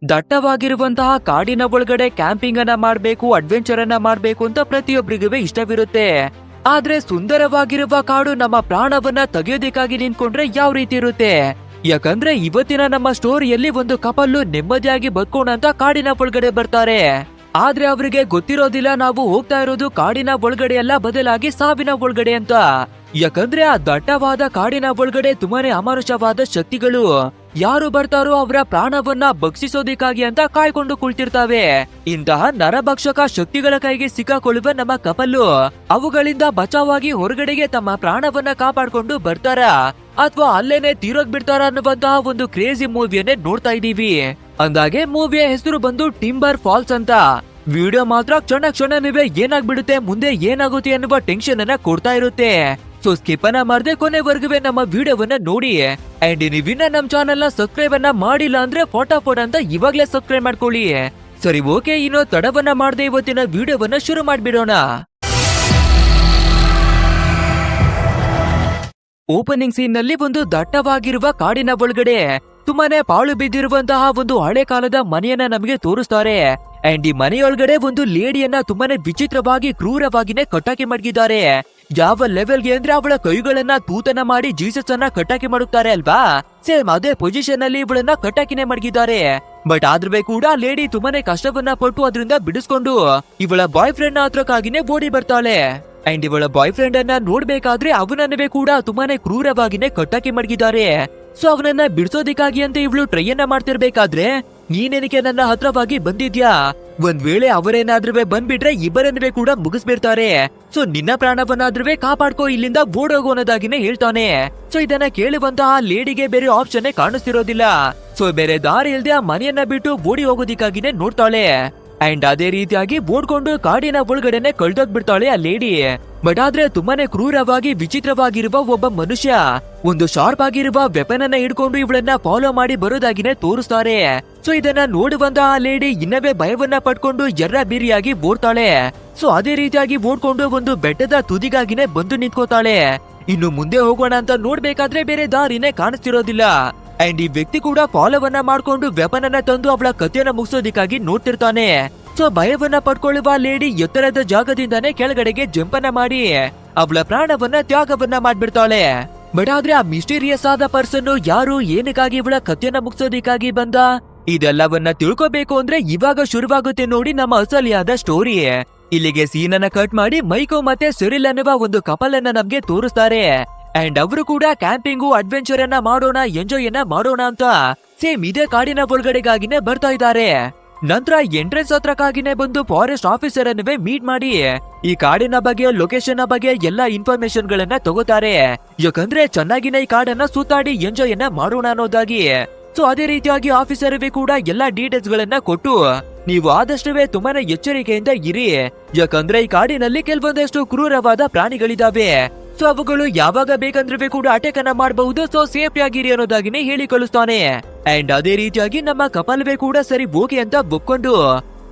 ದಟ್ಟವಾಗಿರುವಂತಹ ಕಾಡಿನ ಒಳಗಡೆ ಕ್ಯಾಂಪಿಂಗ್ ಅನ್ನ ಮಾಡ್ಬೇಕು, ಅಡ್ವೆಂಚರ್ ಅನ್ನ ಮಾಡ್ಬೇಕು ಅಂತ ಪ್ರತಿಯೊಬ್ಬರಿಗೂ ಇಷ್ಟವಿರುತ್ತೆ. ಆದ್ರೆ ಸುಂದರವಾಗಿರುವ ಕಾಡು ನಮ್ಮ ಪ್ರಾಣವನ್ನ ತೆಗೆಯೋದಕ್ಕಾಗಿ ನಿಂತ್ಕೊಂಡ್ರೆ ಯಾವ ರೀತಿ ಇರುತ್ತೆ? ಯಾಕಂದ್ರೆ ಇವತ್ತಿನ ನಮ್ಮ ಸ್ಟೋರಿಯಲ್ಲಿ ಒಂದು ಕಪಲ್ಲು ನೆಮ್ಮದಿಯಾಗಿ ಬದುಕೋಣ ಅಂತ ಕಾಡಿನ ಒಳಗಡೆ ಬರ್ತಾರೆ. ಆದ್ರೆ ಅವರಿಗೆ ಗೊತ್ತಿರೋದಿಲ್ಲ ನಾವು ಹೋಗ್ತಾ ಇರೋದು ಕಾಡಿನ ಒಳಗಡೆ ಎಲ್ಲ ಬದಲಾಗಿ ಸಾವಿನ ಒಳಗಡೆ ಅಂತ. ಯಾಕಂದ್ರೆ ಆ ದಟ್ಟವಾದ ಕಾಡಿನ ಒಳಗಡೆ ತುಂಬಾನೇ ಅಮಾನುಷವಾದ ಶಕ್ತಿಗಳು ಯಾರು ಬರ್ತಾರೋ ಅವರ ಪ್ರಾಣವನ್ನ ಭಕ್ಷಿಸೋದಿಕ್ಕಾಗಿ ಅಂತ ಕಾಯ್ಕೊಂಡು ಕುಳಿತಿರ್ತಾವೆ. ಇಂತಹ ನರಭಕ್ಷಕ ಶಕ್ತಿಗಳ ಕೈಗೆ ಸಿಕ್ಕಾಕೊಳ್ಳುವ ನಮ್ಮ ಕಪಲ್ಲು ಅವುಗಳಿಂದ ಬಚಾವಾಗಿ ಹೊರಗಡೆಗೆ ತಮ್ಮ ಪ್ರಾಣವನ್ನ ಕಾಪಾಡ್ಕೊಂಡು ಬರ್ತಾರ ಅಥವಾ ಅಲ್ಲೇನೆ ತೀರೋಗ್ ಬಿಡ್ತಾರ ಅನ್ನುವಂತಹ ಒಂದು ಕ್ರೇಜಿ ಮೂವಿಯನ್ನೇ ನೋಡ್ತಾ ಇದೀವಿ. ಅಂದಾಗೆ ಮೂವಿಯ ಹೆಸರು ಬಂದು ಟಿಂಬರ್ ಫಾಲ್ಸ್ ಅಂತ. ವಿಡಿಯೋ ಮಾತ್ರ ಕ್ಷಣ ನೀವೇ ಏನಾಗ್ಬಿಡುತ್ತೆ, ಮುಂದೆ ಏನಾಗುತ್ತೆ ಅನ್ನುವ ಟೆನ್ಷನ್ ಅನ್ನ ಕೊಡ್ತಾ ಇರುತ್ತೆ. ಸೊ ಸ್ಕಿಪ್ ಅನ್ನ ಮಾಡದೆ ಕೊನೆವರೆಗೂ ನಮ್ಮ ವಿಡಿಯೋವನ್ನ ನೋಡಿ. ಅಂಡ್ ನೀವಿನ್ನ ನಮ್ ಚಾನೆಲ್ ನ ಸಬ್ಸ್ಕ್ರೈಬ್ ಅನ್ನ ಮಾಡಿಲ್ಲ ಅಂದ್ರೆ ಫೋಟಾಫೋಟ್ ಅಂತ ಇವಾಗ್ಲೇ ಸಬ್ಸ್ಕ್ರೈಬ್ ಮಾಡ್ಕೊಳ್ಳಿ. ಸರಿ ಓಕೆ, ಇನ್ನು ತಡವನ್ನ ಮಾಡದೆ ಇವತ್ತಿನ ವಿಡಿಯೋವನ್ನ ಶುರು ಮಾಡ್ಬಿಡೋಣ. ಓಪನಿಂಗ್ ಸೀನ್ ನಲ್ಲಿ ಒಂದು ದಟ್ಟವಾಗಿರುವ ಕಾಡಿನ ಒಳಗಡೆ ತುಂಬಾನೇ ಪಾಳು ಬಿದ್ದಿರುವಂತಹ ಒಂದು ಹಳೆ ಕಾಲದ ಮನೆಯನ್ನ ನಮಗೆ ತೋರಿಸ್ತಾರೆ. ಅಂಡ್ ಈ ಮನೆಯೊಳಗಡೆ ಒಂದು ಲೇಡಿಯನ್ನ ತುಂಬಾನೇ ವಿಚಿತ್ರವಾಗಿ ಕ್ರೂರವಾಗಿನೇ ಕಟ್ಟಾಕಿ ಮಡಗಿದ್ದಾರೆ. ಯಾವ ಲೆವೆಲ್ಗೆ ಅಂದ್ರೆ ಅವಳ ಕೈಗಳನ್ನ ತೂತನ ಮಾಡಿ ಜೀಸಸ್ ಅನ್ನ ಕಟ್ಟಾಕಿ ಮಾಡುತ್ತಾರೆ ಅಲ್ವಾ, ಸೇಮ್ ಅದೇ ಪೊಸಿಷನ್ ಅಲ್ಲಿ ಇವಳನ್ನ ಕಟ್ಟಾಕಿನೇ ಮಡಗಿದ್ದಾರೆ. ಬಟ್ ಆದ್ರೂ ಕೂಡ ಲೇಡಿ ತುಂಬಾನೇ ಕಷ್ಟವನ್ನ ಪಟ್ಟು ಅದರಿಂದ ಬಿಡಿಸ್ಕೊಂಡು ಇವಳ ಬಾಯ್ ಫ್ರೆಂಡ್ ಹತ್ರಕ್ಕಾಗಿನೇ ಓಡಿ ಬರ್ತಾಳೆ. ಅಂಡ್ ಇವಳ ಬಾಯ್ ಫ್ರೆಂಡ್ ಅನ್ನ ನೋಡ್ಬೇಕಾದ್ರೆ ಅವನನ್ನೇ ಕೂಡ ತುಂಬಾನೇ ಕ್ರೂರವಾಗಿನೇ ಕಟ್ಟಾಕಿ ಮಡಗಿದ್ದಾರೆ. ಸೊ ಅವನನ್ನ ಬಿಡಿಸೋದಿಕ್ಕಾಗಿ ಅಂತ ಇವಳು ಟ್ರೈ ಅನ್ನ ಮಾಡ್ತಿರ್ಬೇಕಾದ್ರೆ, ನೀನೇನಕ್ಕೆ ನನ್ನ ಹತ್ರವಾಗಿ ಬಂದಿದ್ಯಾ? ಒಂದ್ ವೇಳೆ ಅವರೇನಾದ್ರೂ ಬಂದ್ಬಿಟ್ರೆ ಇಬ್ಬರನ್ನೇ ಕೂಡ ಮುಗಿಸ್ಬಿಡ್ತಾರೆ. ಸೊ ನಿನ್ನ ಪ್ರಾಣವನ್ನಾದ್ರೂ ಕಾಪಾಡ್ಕೋ, ಇಲ್ಲಿಂದ ಓಡೋಗು ಅನ್ನೋದಾಗಿನೇ ಹೇಳ್ತಾನೆ. ಸೊ ಇದನ್ನ ಕೇಳುವಂತಹ ಲೇಡಿಗೆ ಬೇರೆ ಆಪ್ಷನ್ ಕಾಣಿಸ್ತಿರೋದಿಲ್ಲ. ಸೊ ಬೇರೆ ದಾರಿ ಇಲ್ದೆ ಆ ಮನೆಯನ್ನ ಬಿಟ್ಟು ಓಡಿ ಹೋಗೋದಿಕ್ಕಾಗಿನೇ ನೋಡ್ತಾಳೆ. ಅಂಡ್ ಅದೇ ರೀತಿಯಾಗಿ ಓಡ್ಕೊಂಡು ಕಾಡಿನ ಒಳಗಡೆನೆ ಕಳ್ದೋಗ್ಬಿಡ್ತಾಳೆ ಆ ಲೇಡಿ. ಬಟ್ ಆದ್ರೆ ತುಂಬಾನೇ ಕ್ರೂರವಾಗಿ ವಿಚಿತ್ರವಾಗಿರುವ ಒಬ್ಬ ಮನುಷ್ಯ ಒಂದು ಶಾರ್ಪ್ ಆಗಿರುವ ವೆಪನ್ ಅನ್ನ ಹಿಡ್ಕೊಂಡು ಇವಳನ್ನ ಫಾಲೋ ಮಾಡಿ ಬರೋದಾಗಿನೇ ತೋರಿಸ್ತಾರೆ. ಸೊ ಇದನ್ನ ನೋಡುವಂತ ಆ ಲೇಡಿ ಇನ್ನವೇ ಭಯವನ್ನ ಪಡ್ಕೊಂಡು ಎರ್ರ ಬೀರಿಯಾಗಿ ಓಡ್ತಾಳೆ. ಸೊ ಅದೇ ರೀತಿಯಾಗಿ ಓಡ್ಕೊಂಡು ಒಂದು ಬೆಟ್ಟದ ತುದಿಗಾಗಿನೇ ಬಂದು ನಿಂತ್ಕೋತಾಳೆ. ಇನ್ನು ಮುಂದೆ ಹೋಗೋಣ ಅಂತ ನೋಡ್ಬೇಕಾದ್ರೆ ಬೇರೆ ದಾರಿನೇ ಕಾಣಿಸ್ತಿರೋದಿಲ್ಲ. ಅಂಡ್ ಈ ವ್ಯಕ್ತಿ ಕೂಡ ಫಾಲೋವನ್ನ ಮಾಡ್ಕೊಂಡು ವೆಪನ್ ಅನ್ನ ತಂದು ಅವಳ ಕಥೆಯನ್ನ ಮುಗಿಸೋದಿಕ್ಕಾಗಿ ನೋಡ್ತಿರ್ತಾನೆ. ಸೊ ಭಯವನ್ನ ಪಡ್ಕೊಳ್ಳುವ ಲೇಡಿ ಎತ್ತರದ ಜಾಗದಿಂದಾನೇ ಕೆಳಗಡೆಗೆ ಜಂಪ್ ಅನ್ನ ಮಾಡಿ ಅವಳ ಪ್ರಾಣವನ್ನ ತ್ಯಾಗವನ್ನ ಮಾಡ್ಬಿಡ್ತಾಳೆ. ಬಟ್ ಆದ್ರೆ ಆ ಮಿಸ್ಟೀರಿಯಸ್ ಆದ ಪರ್ಸನ್ ಯಾರು, ಏನಕ್ಕಾಗಿ ಇವಳ ಕಥೆಯನ್ನ ಮುಗಿಸೋದಿಕ್ಕಾಗಿ ಬಂದ, ಇದೆಲ್ಲವನ್ನ ತಿಳ್ಕೋಬೇಕು ಅಂದ್ರೆ ಇವಾಗ ಶುರುವಾಗುತ್ತೆ ನೋಡಿ ನಮ್ಮ ಅಸಲಿಯಾದ ಸ್ಟೋರಿ. ಇಲ್ಲಿಗೆ ಸೀನ್ ಅನ್ನ ಕಟ್ ಮಾಡಿ ಮೈಕೋ ಮತ್ತೆ ಸಿರಿಲ್ ಅನ್ನುವ ಒಂದು ಕಪಲ್ ಅನ್ನ ನಮ್ಗೆ ತೋರಿಸ್ತಾರೆ. ಅಂಡ್ ಅವರು ಕೂಡ ಕ್ಯಾಂಪಿಂಗು ಅಡ್ವೆಂಚರ್ ಅನ್ನ ಮಾಡೋಣ, ಎಂಜಾಯ್ ಅನ್ನ ಮಾಡೋಣ ಅಂತ ಸೇಮ್ ಇದೇ ಕಾಡಿನ ಒಳಗಡೆಗಾಗಿನೇ ಬರ್ತಾ ಇದ್ದಾರೆ. ನಂತರ ಎಂಟ್ರೆನ್ಸ್ ಹತ್ರಕ್ಕಾಗಿನೇ ಬಂದು ಫಾರೆಸ್ಟ್ ಆಫೀಸರ್ ಅನ್ನುವೇ ಮೀಟ್ ಮಾಡಿ ಈ ಕಾಡಿನ ಬಗ್ಗೆ, ಲೊಕೇಶನ್ ಬಗ್ಗೆ ಎಲ್ಲಾ ಇನ್ಫಾರ್ಮೇಶನ್ ಗಳನ್ನ ತಗೋತಾರೆ. ಯಾಕಂದ್ರೆ ಚೆನ್ನಾಗಿನ ಈ ಕಾಡನ್ನ ಸುತ್ತಾಡಿ ಎಂಜಾಯ್ ಅನ್ನ ಮಾಡೋಣ ಅನ್ನೋದಾಗಿ. ಸೊ ಅದೇ ರೀತಿಯಾಗಿ ಆಫೀಸರ್ ಕೂಡ ಎಲ್ಲಾ ಡೀಟೇಲ್ಸ್ ಗಳನ್ನ ಕೊಟ್ಟು ನೀವು ಆದಷ್ಟುವೇ ತುಂಬಾನೇ ಎಚ್ಚರಿಕೆಯಿಂದ ಇರಿ, ಯಾಕಂದ್ರೆ ಈ ಕಾಡಿನಲ್ಲಿ ಕೆಲವೊಂದಷ್ಟು ಕ್ರೂರವಾದ ಪ್ರಾಣಿಗಳಿದಾವೆ. ಸೊ ಅವುಗಳು ಯಾವಾಗ ಬೇಕಂದ್ರೆ ಕೂಡ ಅಟ್ಯಾಕ್ ಅನ್ನ ಮಾಡಬಹುದು. ಸೊ ಸೇಫ್ಟಿ ಆಗಿರಿ ಅನ್ನೋದಾಗಿನೇ ಹೇಳಿ ಕಳಿಸ್ತಾನೆ. ಅಂಡ್ ಅದೇ ರೀತಿಯಾಗಿ ನಮ್ಮ ಕಪಲ್ವೇ ಕೂಡ ಸರಿ ಓಕೆ ಅಂತ ಒಪ್ಕೊಂಡು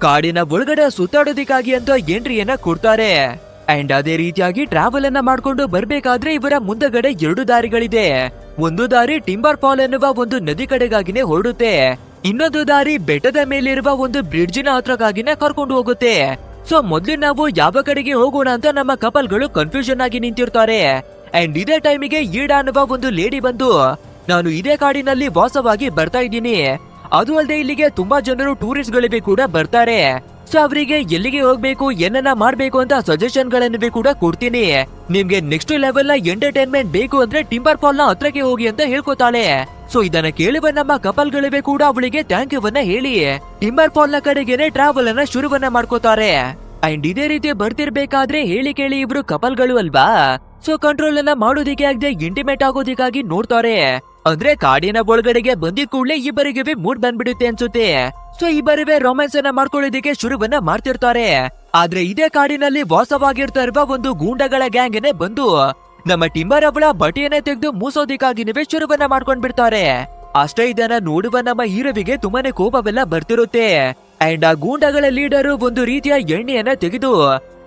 ಕಾಡಿನ ಒಳಗಡೆ ಸುತ್ತಾಡೋದಿಕ್ಕಾಗಿ ಅಂತ ಎಂಟ್ರಿಯನ್ನ ಕೊಡ್ತಾರೆ. ಅಂಡ್ ಅದೇ ರೀತಿಯಾಗಿ ಟ್ರಾವೆಲ್ ಅನ್ನ ಮಾಡ್ಕೊಂಡು ಬರ್ಬೇಕಾದ್ರೆ ಇವರ ಮುಂದಗಡೆ 2 ದಾರಿಗಳಿದೆ. ಒಂದು ದಾರಿ ಟಿಂಬರ್ ಫಾಲ್ ಎನ್ನುವ ಒಂದು ನದಿ ಕಡೆಗಾಗಿನೇ ಹೊರಡುತ್ತೆ. ಇನ್ನೊಂದು ದಾರಿ ಬೆಟ್ಟದ ಮೇಲಿರುವ ಒಂದು ಬ್ರಿಡ್ಜಿನ ಹತ್ರಕ್ಕಾಗಿನೇ ಕರ್ಕೊಂಡು ಹೋಗುತ್ತೆ. ಸೊ ಮೊದ್ಲು ನಾವು ಯಾವ ಕಡೆಗೆ ಹೋಗೋಣ ಅಂತ ನಮ್ಮ ಕಪಲ್ಗಳು ಕನ್ಫ್ಯೂಷನ್ ಆಗಿ ನಿಂತಿರ್ತಾರೆ. ಅಂಡ್ ಇದೇ ಟೈಮಿಗೆ ಈಡಾ ಅನ್ನುವ ಒಂದು ಲೇಡಿ ಬಂದು, ನಾನು ಇದೇ ಕಾಡಿನಲ್ಲಿ ವಾಸವಾಗಿ ಬರ್ತಾ ಇದ್ದೀನಿ, ಅದು ಅಲ್ಲದೆ ಇಲ್ಲಿಗೆ ತುಂಬಾ ಜನರು ಟೂರಿಸ್ಟ್ ಗಳಿಗೆ ಕೂಡ ಬರ್ತಾರೆ. ಸೊ ಅವರಿಗೆ ಎಲ್ಲಿಗೆ ಹೋಗ್ಬೇಕು, ಏನನ್ನ ಮಾಡ್ಬೇಕು ಅಂತ ಸಜೆಷನ್ ಗಳನ್ನ ಕೂಡ ಕೊಡ್ತೀನಿ. ನಿಮ್ಗೆ ನೆಕ್ಸ್ಟ್ ಲೆವೆಲ್ ನ ಎಂಟರ್ಟೈನ್ಮೆಂಟ್ ಬೇಕು ಅಂದ್ರೆ ಟಿಂಬರ್ ಫಾಲ್ ನ ಹತ್ರಕ್ಕೆ ಹೋಗಿ ಅಂತ ಹೇಳ್ಕೊತಾಳೆ. ಸೊ ಇದನ್ನ ಕೇಳುವ ನಮ್ಮ ಕಪಲ್ ಗಳಿವೆ ಕೂಡ ಅವಳಿಗೆ ಥ್ಯಾಂಕ್ ಯು ವನ್ನ ಹೇಳಿ ಟಿಂಬರ್ ಫಾಲ್ ನ ಕಡೆಗೇನೆ ಟ್ರಾವೆಲ್ ಅನ್ನ ಶುರುವನ್ನ ಮಾಡ್ಕೋತಾರೆ. ಅಂಡ್ ಇದೇ ರೀತಿ ಬರ್ತಿರ್ಬೇಕಾದ್ರೆ ಹೇಳಿ ಕೇಳಿ ಇಬ್ರು ಕಪಲ್ ಗಳು ಅಲ್ವಾ, ಸೊ ಕಂಟ್ರೋಲ್ ಅನ್ನ ಮಾಡೋದಿಕ್ಕೆ ಆಗದೆ ಇಂಟಿಮೇಟ್ ಆಗೋದಿಕ್ಕಾಗಿ ನೋಡ್ತಾರೆ. ಅಂದ್ರೆ ಕಾಡಿನ ಒಳಗಡೆಗೆ ಬಂದಿದ್ ಕೂಡಲೇ ಇಬ್ಬರಿಗೆ ಮೂಡ್ ಬಂದ್ಬಿಡುತ್ತೆ ಅನ್ಸುತ್ತೆ. ಸೊ ಇಬ್ಬರವೇ ರೊಮ್ಯಾನ್ಸ್ ಅನ್ನ ಮಾಡ್ಕೊಳ್ಳೋದಿಕ್ಕೆ ಶುರುವನ್ನ ಮಾಡ್ತಿರ್ತಾರೆ. ಆದ್ರೆ ಇದೇ ಕಾಡಿನಲ್ಲಿ ವಾಸವಾಗಿರ್ತಾ ಇರುವ ಒಂದು ಗೂಂಡಗಳ ಗ್ಯಾಂಗ್ ಬಂದು ನಮ್ಮ ಟಿಂಬರ್ ಅವಳ ಬಟ್ಟೆಯನ್ನ ತೆಗೆದು ಮೂಸೋದಿಕ್ಕಾಗಿನವೇ ಶುರುವನ್ನ ಮಾಡ್ಕೊಂಡ್ ಬಿಡ್ತಾರೆ. ಅಷ್ಟೇ ಇದನ್ನ ನೋಡುವ ನಮ್ಮ ಹೀರೋವಿಗೆ ತುಂಬಾನೇ ಕೋಪವೆಲ್ಲ ಬರ್ತಿರುತ್ತೆ. ಅಂಡ್ ಆ ಗೂಂಡಗಳ ಲೀಡರ್ ಒಂದು ರೀತಿಯ ಎಣ್ಣೆಯನ್ನ ತೆಗೆದು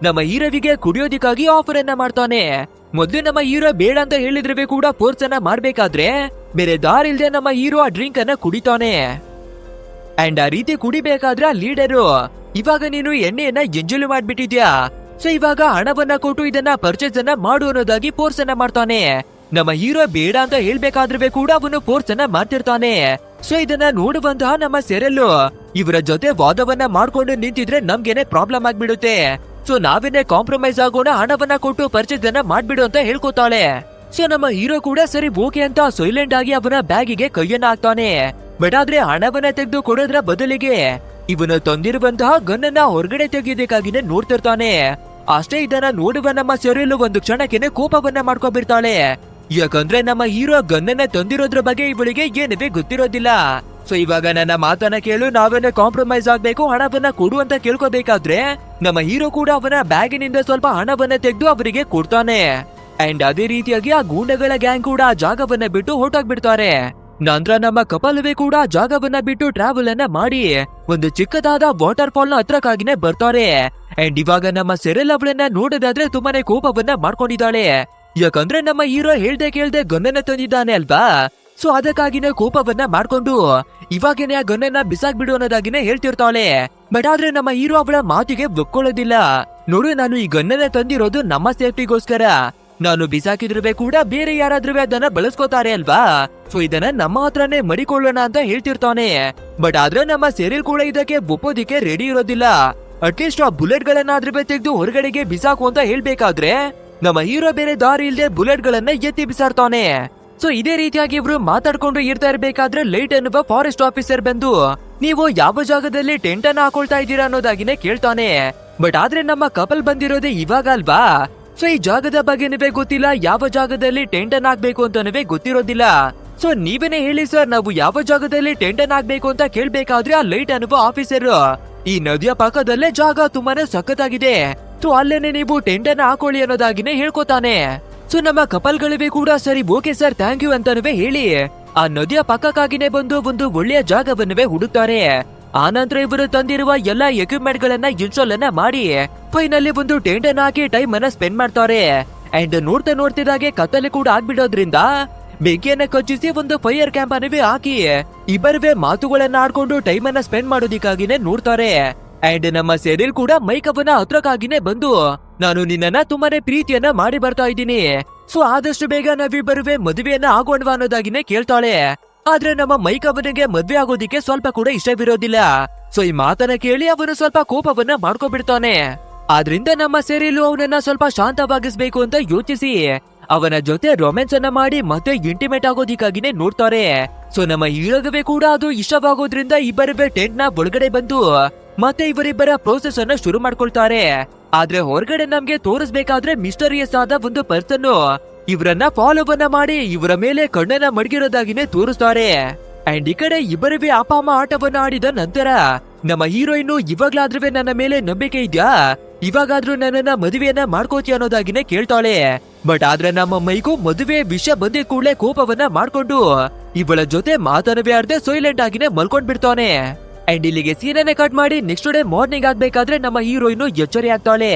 ನಮ್ಮ ಹೀರೋವಿಗೆ ಕುಡಿಯೋದಿಕ್ಕಾಗಿ ಆಫರ್ ಅನ್ನ ಮಾಡ್ತಾನೆ. ಮೊದ್ಲು ನಮ್ಮ ಹೀರೋ ಬೇಡ ಅಂತ ಹೇಳಿದ್ರೆ ಕೂಡ ಫೋರ್ಸ್ ಅನ್ನ ಮಾಡ್ಬೇಕಾದ್ರೆ ಬೇರೆ ದಾರಿ ಇಲ್ದೆ ನಮ್ಮ ಹೀರೋ ಆ ಡ್ರಿಂಕ್ ಅನ್ನ ಕುಡಿತಾನೆ. ಅಂಡ್ ಆ ರೀತಿ ಕುಡಿಬೇಕಾದ್ರೆ ಆ ಲೀಡರು, ಇವಾಗ ನೀನು ಎಣ್ಣೆಯನ್ನ ಎಂಜಲು ಮಾಡ್ಬಿಟ್ಟಿದ್ಯಾ, ಸೊ ಇವಾಗ ಹಣವನ್ನ ಕೊಟ್ಟು ಇದನ್ನ ಪರ್ಚೇಸ್ ಅನ್ನ ಮಾಡು ಅನ್ನೋದಾಗಿ ಫೋರ್ಸ್ ಅನ್ನ ಮಾಡ್ತಾನೆ. ನಮ್ಮ ಹೀರೋ ಬೇಡ ಅಂತ ಹೇಳ್ಬೇಕಾದ್ರೂ ಕೂಡ ಅವನು ಫೋರ್ಸ್ ಅನ್ನ ಮಾಡ್ತಿರ್ತಾನೆ. ಸೊ ಇದನ್ನ ನೋಡುವಂತಹ ನಮ್ಮ ಸೆರೆಲ್ಲು ಇವರ ಜೊತೆ ವಾದವನ್ನ ಮಾಡ್ಕೊಂಡು ನಿಂತಿದ್ರೆ ನಮ್ಗೇನೆ ಪ್ರಾಬ್ಲಮ್ ಆಗ್ಬಿಡುತ್ತೆ, ಸೊ ನಾವೇನೆ ಕಾಂಪ್ರಮೈಸ್ ಆಗೋಣ, ಹಣವನ್ನ ಕೊಟ್ಟು ಪರ್ಚೇಸ್ ಅನ್ನ ಮಾಡ್ಬಿಡು ಅಂತ ಹೇಳ್ಕೊತಾಳೆ. ಸೊ ನಮ್ಮ ಹೀರೋ ಕೂಡ ಸರಿ ಓಕೆ ಅಂತ ಸೈಲೆಂಟ್ ಆಗಿ ಅವನ ಬ್ಯಾಗಿಗೆ ಕೈಯನ್ನ ಹಾಕ್ತಾನೆ. ಬಟ್ ಆದ್ರೆ ಹಣವನ್ನ ತೆಗೆದು ಕೊಡೋದ್ರ ಬದಲಿಗೆ ಇವನು ತಂದಿರುವಂತಹ ಗನ್ನನ್ನ ಹೊರಗಡೆ ತೆಗೆಯೋದಕ್ಕಾಗಿನೇ ನೋಡ್ತಿರ್ತಾನೆ. ಅಷ್ಟೇ ಇದನ್ನ ನೋಡುವ ನಮ್ಮ ಸೆರೆಲ್ಲು ಒಂದು ಕ್ಷಣಕ್ಕೆನೆ ಕೋಪವನ್ನ ಮಾಡ್ಕೊಬಿಡ್ತಾಳೆ. ಯಾಕಂದ್ರೆ ನಮ್ಮ ಹೀರೋ ಗನ್ನನ್ನ ತಂದಿರೋದ್ರ ಬಗ್ಗೆ ಇವಳಿಗೆ ಏನವೇ ಗೊತ್ತಿರೋದಿಲ್ಲ. ಸೊ ಇವಾಗ ನನ್ನ ಮಾತನ್ನ ಕೇಳು, ನಾವೇನ ಕಾಂಪ್ರಮೈಸ್ ಆಗ್ಬೇಕು, ಹಣವನ್ನ ಕೊಡು ಅಂತ ಕೇಳ್ಕೋಬೇಕಾದ್ರೆ ನಮ್ಮ ಹೀರೋ ಕೂಡ ಅವನ ಬ್ಯಾಗಿನಿಂದ ಸ್ವಲ್ಪ ಹಣವನ್ನ ತೆಗೆದು ಅವರಿಗೆ ಕೊಡ್ತಾನೆ. ಅಂಡ್ ಅದೇ ರೀತಿಯಾಗಿ ಆ ಗೂಂಡಗಳ ಗ್ಯಾಂಗ್ ಕೂಡ ಆ ಜಾಗವನ್ನ ಬಿಟ್ಟು ಹೊರಟೋಗ್ಬಿಡ್ತಾರೆ. ನಂತರ ನಮ್ಮ ಕಪಲ್ವೇ ಕೂಡ ಜಾಗವನ್ನ ಬಿಟ್ಟು ಟ್ರಾವೆಲ್ ಅನ್ನ ಮಾಡಿ ಒಂದು ಚಿಕ್ಕದಾದ ವಾಟರ್ ಫಾಲ್ ನ ಹತ್ರಕ್ಕಾಗಿನೇ ಬರ್ತಾರೆ. ಅಂಡ್ ಇವಾಗ ನಮ್ಮ ಸೆರೆಲ್ ಅವಳನ್ನ ನೋಡೋದಾದ್ರೆ ತುಂಬಾನೇ ಕೋಪವನ್ನ ಮಾಡ್ಕೊಂಡಿದ್ದಾಳೆ. ಯಾಕಂದ್ರೆ ನಮ್ಮ ಹೀರೋ ಹೇಳ್ದೆ ಕೇಳ್ದೆ ಗನ್ನನ್ನ ತಂದಿದ್ದಾನೆ ಅಲ್ವಾ, ಸೊ ಅದಕ್ಕಾಗಿನೇ ಕೋಪವನ್ನ ಮಾಡ್ಕೊಂಡು ಇವಾಗೇನೆ ಆ ಗನ್ನನ್ನ ಬಿಸಾಕ್ಬಿಡು ಅನ್ನೋದಾಗಿನೇ ಹೇಳ್ತಿರ್ತಾಳೆ. ಬಟ್ ಆದ್ರೆ ನಮ್ಮ ಹೀರೋ ಅವಳ ಮಾತಿಗೆ ಒಪ್ಕೊಳ್ಳೋದಿಲ್ಲ. ನೋಡು, ನಾನು ಈ ಗನ್ನನ್ನ ತಂದಿರೋದು ನಮ್ಮ ಸೇಫ್ಟಿಗೋಸ್ಕರ, ನಾನು ಬಿಸಾಕಿದ್ರೂ ಕೂಡ ಬೇರೆ ಯಾರಾದ್ರೂ ಅದನ್ನ ಬಳಸ್ಕೋತಾರೆ ಅಲ್ವಾ, ಸೊ ಇದನ್ನ ನಮ್ಮ ಹತ್ರನೇ ಮಡಿಕೊಳ್ಳೋಣ ಅಂತ ಹೇಳ್ತಿರ್ತಾನೆ. ಬಟ್ ಆದ್ರೆ ನಮ್ಮ ಸೆರೆಲ್ ಕೂಡ ಇದಕ್ಕೆ ಒಪ್ಪೋದಿಕ್ಕೆ ರೆಡಿ ಇರೋದಿಲ್ಲ. ಅಟ್ಲೀಸ್ಟ್ ಆ ಬುಲೆಟ್ ಗಳನ್ನಾದ್ರೂ ತೆಗೆದು ಹೊರಗಡೆಗೆ ಬಿಸಾಕು ಅಂತ ಹೇಳ್ಬೇಕಾದ್ರೆ ನಮ್ಮ ಹೀರೋ ಬೇರೆ ದಾರಿ ಇಲ್ಲದೆ ಬುಲೆಟ್ ಗಳನ್ನ ಎತ್ತಿ ಬಿಸಾಡ್ತಾನೆ. ಸೊ ಇದೇ ರೀತಿಯಾಗಿ ಇವ್ರು ಮಾತಾಡ್ಕೊಂಡು ಇರ್ತಾ ಇರ್ಬೇಕಾದ್ರೆ ಲೈಟ್ ಅನ್ನುವ ಫಾರೆಸ್ಟ್ ಆಫೀಸರ್ ಬಂದು ನೀವು ಯಾವ ಜಾಗದಲ್ಲಿ ಟೆಂಟ್ ಅನ್ನ ಹಾಕೊಳ್ತಾ ಇದ್ದೀರಾ ಅನ್ನೋದಾಗಿನೇ ಕೇಳ್ತಾನೆ. ಬಟ್ ಆದ್ರೆ ನಮ್ಮ ಕಪಲ್ ಬಂದಿರೋದೇ ಇವಾಗ ಅಲ್ವಾ, ಸೊ ಈ ಜಾಗದ ಬಗ್ಗೆ ನೀವೇ ಗೊತ್ತಿಲ್ಲ, ಯಾವ ಜಾಗದಲ್ಲಿ ಟೆಂಟ್ ಅನ್ನ ಹಾಕ್ಬೇಕು ಅಂತ ನೀವೇ ಗೊತ್ತಿರೋದಿಲ್ಲ. ಸೊ ನೀವೇನೆ ಹೇಳಿ ಸರ್, ನಾವು ಯಾವ ಜಾಗದಲ್ಲಿ ಟೆಂಟ್ ಅನ್ನ ಹಾಕ್ಬೇಕು ಅಂತ ಕೇಳ್ಬೇಕಾದ್ರೆ ಆ ಲೈಟ್ ಅನ್ನುವ ಆಫೀಸರ್, ಈ ನದಿಯ ಪಕ್ಕದಲ್ಲೇ ಜಾಗ ತುಂಬಾನೇ ಸಖತ್ತಾಗಿದೆ, ಸೊ ಅಲ್ಲೇನೆ ನೀವು ಟೆಂಟ್ ಅನ್ನ ಹಾಕೊಳ್ಳಿ ಅನ್ನೋದಾಗಿನೇ ಹೇಳ್ಕೊತಾನೆ. ಸೊ ನಮ್ಮ ಕಪಲ್ಗಳಿವೆ ಕೂಡ ಸರಿ ಓಕೆ ಸರ್ ಥ್ಯಾಂಕ್ ಯು ಅಂತಾನುವೆ ಹೇಳಿ ಆ ನದಿಯ ಪಕ್ಕಕ್ಕಾಗಿನೇ ಬಂದು ಒಂದು ಒಳ್ಳೆಯ ಜಾಗವನ್ನುವೆ ಹುಡುಕ್ತಾರೆ. ಆ ನಂತರ ಇವರು ತಂದಿರುವ ಎಲ್ಲಾ ಎಕ್ವಿಪ್ಮೆಂಟ್ ಗಳನ್ನ ಇನ್ಸ್ಟಾಲ್ ಅನ್ನ ಮಾಡಿ ಫೈನಲಿ ಒಂದು ಟೆಂಟ್ ಅನ್ನ ಹಾಕಿ ಟೈಮ್ ಅನ್ನ ಸ್ಪೆಂಡ್ ಮಾಡ್ತಾರೆ. ಅಂಡ್ ನೋಡ್ತಿದ್ದಾಗೆ ಕತ್ತಲೆ ಕೂಡ ಆಗ್ಬಿಡೋದ್ರಿಂದ ಬೆಂಕಿಯನ್ನ ಕಚ್ಚಿಸಿ ಒಂದು ಫೈರ್ ಕ್ಯಾಂಪ್ ಅನ್ನವೇ ಹಾಕಿ ಇಬ್ಬರುವೆ ಮಾತುಗಳನ್ನ ಆಡ್ಕೊಂಡು ಟೈಮ್ ಅನ್ನ ಸ್ಪೆಂಡ್ ಮಾಡೋದಿಕ್ಕಾಗಿನೇ ನೋಡ್ತಾರೆ. ಅಂಡ್ ನಮ್ಮ ಸೆರಿಲ್ ಕೂಡ ಮೈಕವನ್ನ ಹತ್ರಕ್ಕಾಗಿನೇ ಬಂದು ನಾನು ನಿನ್ನನ್ನ ತುಂಬಾನೇ ಪ್ರೀತಿಯನ್ನ ಮಾಡಿ ಬರ್ತಾ ಇದ್ದೀನಿ, ಸೊ ಆದಷ್ಟು ಬೇಗ ನಾವಿಬ್ಬರುವೆ ಮದುವೆಯನ್ನ ಆಗೋಣವಾ ಅನ್ನೋದಾಗಿನೇ ಕೇಳ್ತಾಳೆ. ಆದ್ರೆ ನಮ್ಮ ಮೈಕವನಿಗೆ ಮದ್ವೆ ಆಗೋದಿಕ್ಕೆ ಸ್ವಲ್ಪ ಕೂಡ ಇಷ್ಟವಿರೋದಿಲ್ಲ. ಸೊ ಈ ಮಾತನ್ನ ಕೇಳಿ ಅವನು ಸ್ವಲ್ಪ ಕೋಪವನ್ನ ಮಾಡ್ಕೊಬಿಡ್ತಾನೆ. ಆದ್ರಿಂದ ನಮ್ಮ ಸೆರಿಲು ಅವನನ್ನ ಸ್ವಲ್ಪ ಶಾಂತವಾಗಿಸ್ಬೇಕು ಅಂತ ಯೋಚಿಸಿ ಅವನ ಜೊತೆ ರೊಮ್ಯಾನ್ಸ್ ಅನ್ನ ಮಾಡಿ ಮತ್ತೆ ಇಂಟಿಮೇಟ್ ಆಗೋದಿಕ್ಕಾಗಿನೇ ನೋಡ್ತಾರೆ. ಸೊ ನಮ್ಮ ಹೀರೋಗವೇ ಕೂಡ ಅದು ಇಷ್ಟವಾಗೋದ್ರಿಂದ ಇಬ್ಬರುವೆ ಟೆಂಟ್ ನ ಒಳಗಡೆ ಬಂದು ಮತ್ತೆ ಇವರಿಬ್ಬರ ಪ್ರೋಸೆಸ್ ಅನ್ನ ಶುರು ಮಾಡ್ಕೊಳ್ತಾರೆ. ಆದ್ರೆ ಹೊರಗಡೆ ನಮ್ಗೆ ತೋರಿಸ್ಬೇಕಾದ್ರೆ ಮಿಸ್ಟರಿಯಸ್ ಆದ ಒಂದು ಪರ್ಸನ್ ಇವರನ್ನ ಫಾಲೋವನ್ನ ಮಾಡಿ ಇವರ ಮೇಲೆ ಕಣ್ಣನ್ನ ಮಡಗಿರೋದಾಗಿನೇ ತೋರಿಸ್ತಾರೆ. ಅಂಡ್ ಈ ಕಡೆ ಇಬ್ಬರುವೆ ಅಪ್ಪ ಅಮ್ಮ ಆಟವನ್ನ ಆಡಿದ ನಂತರ ನಮ್ಮ ಹೀರೋಯಿನ್ ಇವಾಗ್ಲಾದ್ರೂ ನನ್ನ ಮೇಲೆ ನಂಬಿಕೆ ಇದ್ಯಾ, ಇವಾಗಾದ್ರೂ ನನ್ನನ್ನ ಮದುವೆಯನ್ನ ಮಾಡ್ಕೋತಿ ಅನ್ನೋದಾಗಿನೇ ಕೇಳ್ತಾಳೆ. ಬಟ್ ಆದ್ರೆ ನಮ್ಮ ಮೈಗೂ ಮದುವೆ ವಿಷಯ ಬಂದಿದ್ ಕೂಡಲೇ ಕೋಪವನ್ನ ಮಾಡ್ಕೊಂಡು ಇವಳ ಜೊತೆ ಮಾತನವೇ ಆಡದೆ ಸೈಲೆಂಟ್ ಆಗಿನೇ ಮಲ್ಕೊಂಡ್ ಬಿಡ್ತಾನೆ. ಅಂಡ್ ಇಲ್ಲಿಗೆ ಸೀನನ್ನೇ ಕಟ್ ಮಾಡಿ ನೆಕ್ಸ್ಟ್ ಡೇ ಮಾರ್ನಿಂಗ್ ಆಗ್ಬೇಕಾದ್ರೆ ನಮ್ಮ ಹೀರೋಯಿನ್ ಎಚ್ಚರಿ ಆಗ್ತಾಳೆ.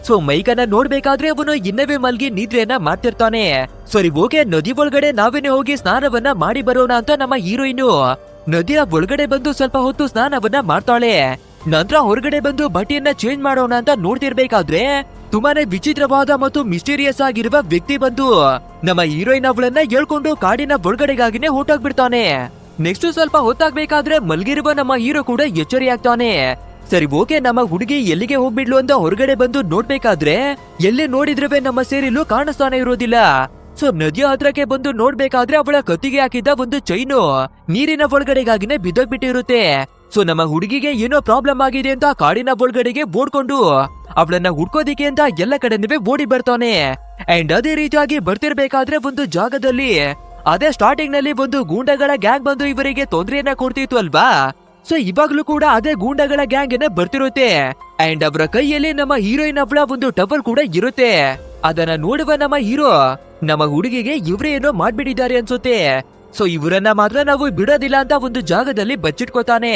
ಸೊ ಮೈಕನ್ನ ನೋಡ್ಬೇಕಾದ್ರೆ ಅವನು ಇನ್ನವೇ ಮಲ್ಗಿ ನಿದ್ರೆಯನ್ನ ಮಾಡ್ತಿರ್ತಾನೆ. ಸರಿ ಓಕೆ, ನದಿ ಒಳಗಡೆ ನಾವೇನೆ ಹೋಗಿ ಸ್ನಾನವನ್ನ ಮಾಡಿ ಬರೋಣ ಅಂತ ನಮ್ಮ ಹೀರೋಯಿನ್ ನದಿಯ ಒಳಗಡೆ ಬಂದು ಸ್ವಲ್ಪ ಹೊತ್ತು ಸ್ನಾನವನ್ನ ಮಾಡ್ತಾಳೆ. ನಂತರ ಹೊರಗಡೆ ಬಂದು ಬಟ್ಟೆಯನ್ನ ಚೇಂಜ್ ಮಾಡೋಣ ಅಂತ ನೋಡ್ತಿರ್ಬೇಕಾದ್ರೆ ತುಂಬಾನೇ ವಿಚಿತ್ರವಾದ ಮತ್ತು ಮಿಸ್ಟೀರಿಯಸ್ ಆಗಿರುವ ವ್ಯಕ್ತಿ ಬಂದು ನಮ್ಮ ಹೀರೋಯಿನ್ ಅವಳನ್ನ ಹೇಳ್ಕೊಂಡು ಕಾಡಿನ ಒಳಗಡೆಗಾಗಿನೇ ಹೊರಟೋಗ್ಬಿಡ್ತಾನೆ. ನೆಕ್ಸ್ಟ್ ಸ್ವಲ್ಪ ಹೊತ್ತಾಗ್ಬೇಕಾದ್ರೆ ಮಲ್ಗಿರುವ ನಮ್ಮ ಹೀರೋ ಕೂಡ ಎಚ್ಚರಿ ಆಗ್ತಾನೆ. ಸರಿ ಓಕೆ, ನಮ್ಮ ಹುಡುಗಿ ಎಲ್ಲಿಗೆ ಹೋಗ್ಬಿಡ್ಲು ಅಂತ ಹೊರಗಡೆ ಬಂದು ನೋಡ್ಬೇಕಾದ್ರೆ ಎಲ್ಲಿ ನೋಡಿದ್ರವೆ ನಮ್ಮ ಸೇರಿಲು ಕಾಣಿಸ್ತಾನೆ ಇರೋದಿಲ್ಲ. ಸೊ ನದಿಯ ಹತ್ರಕ್ಕೆ ಬಂದು ನೋಡ್ಬೇಕಾದ್ರೆ ಅವಳ ಕತ್ತಿಗೆ ಹಾಕಿದ್ದ ಒಂದು ಚೈನು ನೀರಿನ ಒಳಗಡೆಗಾಗಿನೇ ಬಿದ್ದೋಗ್ಬಿಟ್ಟಿರುತ್ತೆ. ಸೊ ನಮ್ಮ ಹುಡುಗಿಗೆ ಏನೋ ಪ್ರಾಬ್ಲಮ್ ಆಗಿದೆ ಅಂತ ಕಾಡಿನ ಒಳಗಡೆಗೆ ಓಡ್ಕೊಂಡು ಅವಳನ್ನ ಹುಡ್ಕೋದಿಕ್ಕೆ ಅಂತ ಎಲ್ಲ ಕಡೆನೂ ಓಡಿ ಬರ್ತಾನೆ. ಅಂಡ್ ಅದೇ ರೀತಿಯಾಗಿ ಬರ್ತಿರ್ಬೇಕಾದ್ರೆ ಒಂದು ಜಾಗದಲ್ಲಿ ಅದೇ ಸ್ಟಾರ್ಟಿಂಗ್ ನಲ್ಲಿ ಒಂದು ಗೂಂಡಗಳ ಗ್ಯಾಂಗ್ ಬಂದು ಇವರಿಗೆ ತೊಂದರೆಯನ್ನ ಕೊಡ್ತಿತ್ತು ಅಲ್ವಾ, ಸೊ ಇವಾಗ್ಲೂ ಕೂಡ ಅದೇ ಗೂಂಡಗಳ ಗ್ಯಾಂಗ್ ಏನ ಬರ್ತಿರುತ್ತೆ. ಅಂಡ್ ಅವರ ಕೈಯಲ್ಲಿ ನಮ್ಮ ಹೀರೋಯಿನ್ ಅವಳ ಒಂದು ಟವಲ್ ಕೂಡ ಇರುತ್ತೆ. ಅದನ್ನ ನೋಡುವ ನಮ್ಮ ಹೀರೋ ನಮ್ಮ ಹುಡುಗಿಗೆ ಇವ್ರೇ ಏನೋ ಮಾಡ್ಬಿಟ್ಟಿದ್ದಾರೆ ಅನ್ಸುತ್ತೆ, ಸೊ ಇವರನ್ನ ಮಾತ್ರ ನಾವು ಬಿಡೋದಿಲ್ಲ ಅಂತ ಒಂದು ಜಾಗದಲ್ಲಿ ಬಚ್ಚಿಟ್ಕೋತಾನೆ.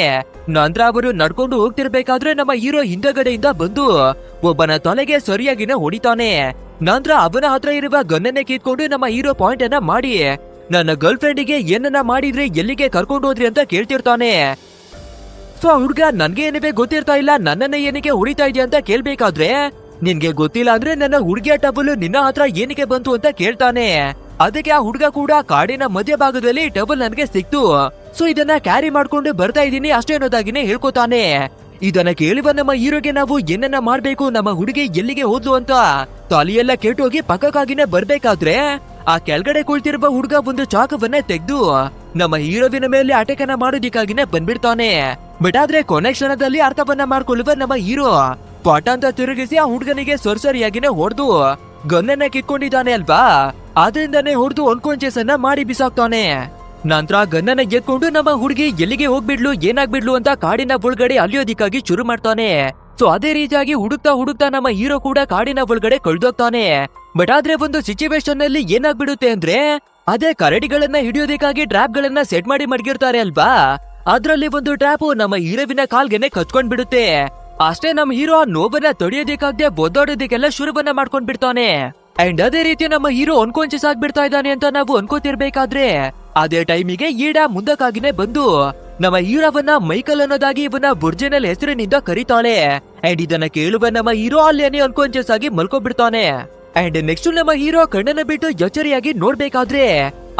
ನಂತರ ಅವರು ನಡ್ಕೊಂಡು ಹೋಗ್ತಿರ್ಬೇಕಾದ್ರೆ ನಮ್ಮ ಹೀರೋ ಹಿಂದಗಡೆಯಿಂದ ಬಂದು ಒಬ್ಬನ ತಲೆಗೆ ಸರಿಯಾಗಿನ ಹೊಡಿತಾನೆ. ನಂತರ ಅವನ ಹತ್ರ ಇರುವ ಗನ್ನನ್ನೇ ಕಿತ್ಕೊಂಡು ನಮ್ಮ ಹೀರೋ ಪಾಯಿಂಟ್ ಅನ್ನ ಮಾಡಿ ನನ್ನ ಗರ್ಲ್ ಫ್ರೆಂಡಿಗೆ ಏನನ್ನ ಮಾಡಿದ್ರೆ ಎಲ್ಲಿಗೆ ಕರ್ಕೊಂಡು ಹೋದ್ರಿ ಅಂತ ಕೇಳ್ತಿರ್ತಾನೆ. ಸೊ ಆ ಹುಡ್ಗ ನನ್ಗೆ ಏನಿವೆ ಗೊತ್ತಿರ್ತಾ ಇಲ್ಲ, ನನ್ನನ್ನ ಏನಕ್ಕೆ ಹೊಡಿತಾ ಇದೆಯಾ ಅಂತ ಕೇಳ್ಬೇಕಾದ್ರೆ, ನಿನ್ಗೆ ಗೊತ್ತಿಲ್ಲ ಅಂದ್ರೆ ನನ್ನ ಹುಡುಗಿಯ ಟಬಲ್ ನಿನ್ನ ಹತ್ರ ಏನಕ್ಕೆ ಬಂತು ಅಂತ ಕೇಳ್ತಾನೆ. ಅದಕ್ಕೆ ಆ ಹುಡ್ಗ ಕೂಡ ಕಾಡಿನ ಮಧ್ಯಭಾಗದಲ್ಲಿ ಟಬಲ್ ನನ್ಗೆ ಸಿಕ್ತು, ಸೊ ಇದನ್ನ ಕ್ಯಾರಿ ಮಾಡ್ಕೊಂಡು ಬರ್ತಾ ಇದೀನಿ ಅಷ್ಟೇ ಅನ್ನೋದಾಗಿನೇ ಹೇಳ್ಕೊತಾನೆ. ಇದನ್ನ ಕೇಳುವ ನಮ್ಮ ಹೀರೋಗೆ ನಾವು ಏನನ್ನ ಮಾಡ್ಬೇಕು, ನಮ್ಮ ಹುಡುಗಿ ಎಲ್ಲಿಗೆ ಹೋದ್ಲು ಅಂತ ತಲೆಯೆಲ್ಲ ಕೆಟ್ಟೋಗಿ ಪಕ್ಕಕ್ಕಾಗಿನೇ ಬರ್ಬೇಕಾದ್ರೆ ಆ ಕೆಳಗಡೆ ಕುಳಿತಿರುವ ಹುಡುಗ ಒಂದು ಚಾಕವನ್ನ ತೆಗೆದು ನಮ್ಮ ಹೀರೋವಿನ ಮೇಲೆ ಅಟಕನ ಮಾಡೋದಿಕ್ಕಾಗಿನೇ ಬಂದ್ಬಿಡ್ತಾನೆ. ಬಟ್ ಆದ್ರೆ ಕೊನೆ ಕ್ಷಣದಲ್ಲಿ ಅರ್ಥವನ್ನ ಮಾಡ್ಕೊಳ್ಳುವ ನಮ್ಮ ಹೀರೋ ಪಾಠ ಅಂತ ತಿರುಗಿಸಿ ಆ ಹುಡುಗನಿಗೆ ಸರಿಯಾಗಿನೇ ಹೊಡೆದು ಗನ್ನನ್ನ ಕಿತ್ಕೊಂಡಿದ್ದಾನೆ ಅಲ್ವಾ, ಆದ್ರಿಂದಾನೇ ಹೊಡೆದು ಅನ್ಕಾನ್ಶಿಯಸ್ ಅನ್ನ ಮಾಡಿ ಬಿಸಾಕ್ತಾನೆ. ನಂತರ ಗನ್ನನ್ನ ಎತ್ಕೊಂಡು ನಮ್ಮ ಹುಡುಗಿ ಎಲ್ಲಿಗೆ ಹೋಗ್ಬಿಡ್ಲು ಏನಾಗ್ಬಿಡ್ಲು ಅಂತ ಕಾಡಿನ ಒಳಗಡೆ ಅಲಿಯೋದಿಕ್ಕಾಗಿ ಶುರು ಮಾಡ್ತಾನೆ. ಸೊ ಅದೇ ರೀತಿಯಾಗಿ ಹುಡುಕ್ತಾ ನಮ್ಮ ಹೀರೋ ಕೂಡ ಕಾಡಿನ ಒಳಗಡೆ ಕಳ್ದೋಗ್ತಾನೆ. ಬಟ್ ಆದ್ರೆ ಒಂದು ಸಿಚುವೇಶನ್ ನಲ್ಲಿ ಏನಾಗ್ಬಿಡುತ್ತೆ ಅಂದ್ರೆ, ಅದೇ ಕರಡಿಗಳನ್ನ ಹಿಡಿಯೋದಕ್ಕಾಗಿ ಟ್ರ್ಯಾಪ್ ಗಳನ್ನ ಸೆಟ್ ಮಾಡಿ ಮಡಗಿರ್ತಾರೆ ಅಲ್ವಾ, ಅದ್ರಲ್ಲಿ ಒಂದು ಟ್ರ್ಯಾಪ್ ನಮ್ಮ ಹೀರೋವಿನ ಕಾಲ್ಗೆನೆ ಕಚ್ಕೊಂಡ್ ಬಿಡುತ್ತೆ. ಅಷ್ಟೇ ನಮ್ಮ ಹೀರೋ ನೋವನ್ನ ತಡೆಯೋದಕ್ಕಾಗದೆ ಒದ್ದಾಡೋದಕ್ಕೆಲ್ಲ ಶುರುವನ್ನ ಮಾಡ್ಕೊಂಡ್ ಬಿಡ್ತಾನೆ. ಅಂಡ್ ಅದೇ ರೀತಿ ನಮ್ಮ ಹೀರೋ ಅನ್ಕಾನ್ಶಿಯಸ್ ಆಗ್ಬಿಡ್ತಾ ಇದ್ದಾನೆ ಅಂತ ನಾವು ಅನ್ಕೋತಿರ್ಬೇಕಾದ್ರೆ ಅದೇ ಟೈಮಿಗೆ ಈಡ ಮುಂದಕ್ಕಾಗಿನೇ ಬಂದು ನಮ್ಮ ಹೀರೋವನ್ನ ಮೈಕಲ್ ಅನ್ನೋದಾಗಿ ಇವನ ಒರಿಜಿನಲ್ ಹೆಸರಿನಿಂದ ಕರೀತಾಳೆ. ಅಂಡ್ ಇದನ್ನ ಕೇಳುವ ನಮ್ಮ ಹೀರೋ ಅಲ್ಲೇನೆ ಅನ್ಕಾನ್ಶಿಯಸ್ ಆಗಿ ಮಲ್ಕೊಂಡ್ಬಿಡ್ತಾನೆ. ಅಂಡ್ ನೆಕ್ಸ್ಟ್ ನಮ್ಮ ಹೀರೋ ಕಣ್ಣನ್ನ ಬಿಟ್ಟು ಎಚ್ಚರಿಯಾಗಿ ನೋಡ್ಬೇಕಾದ್ರೆ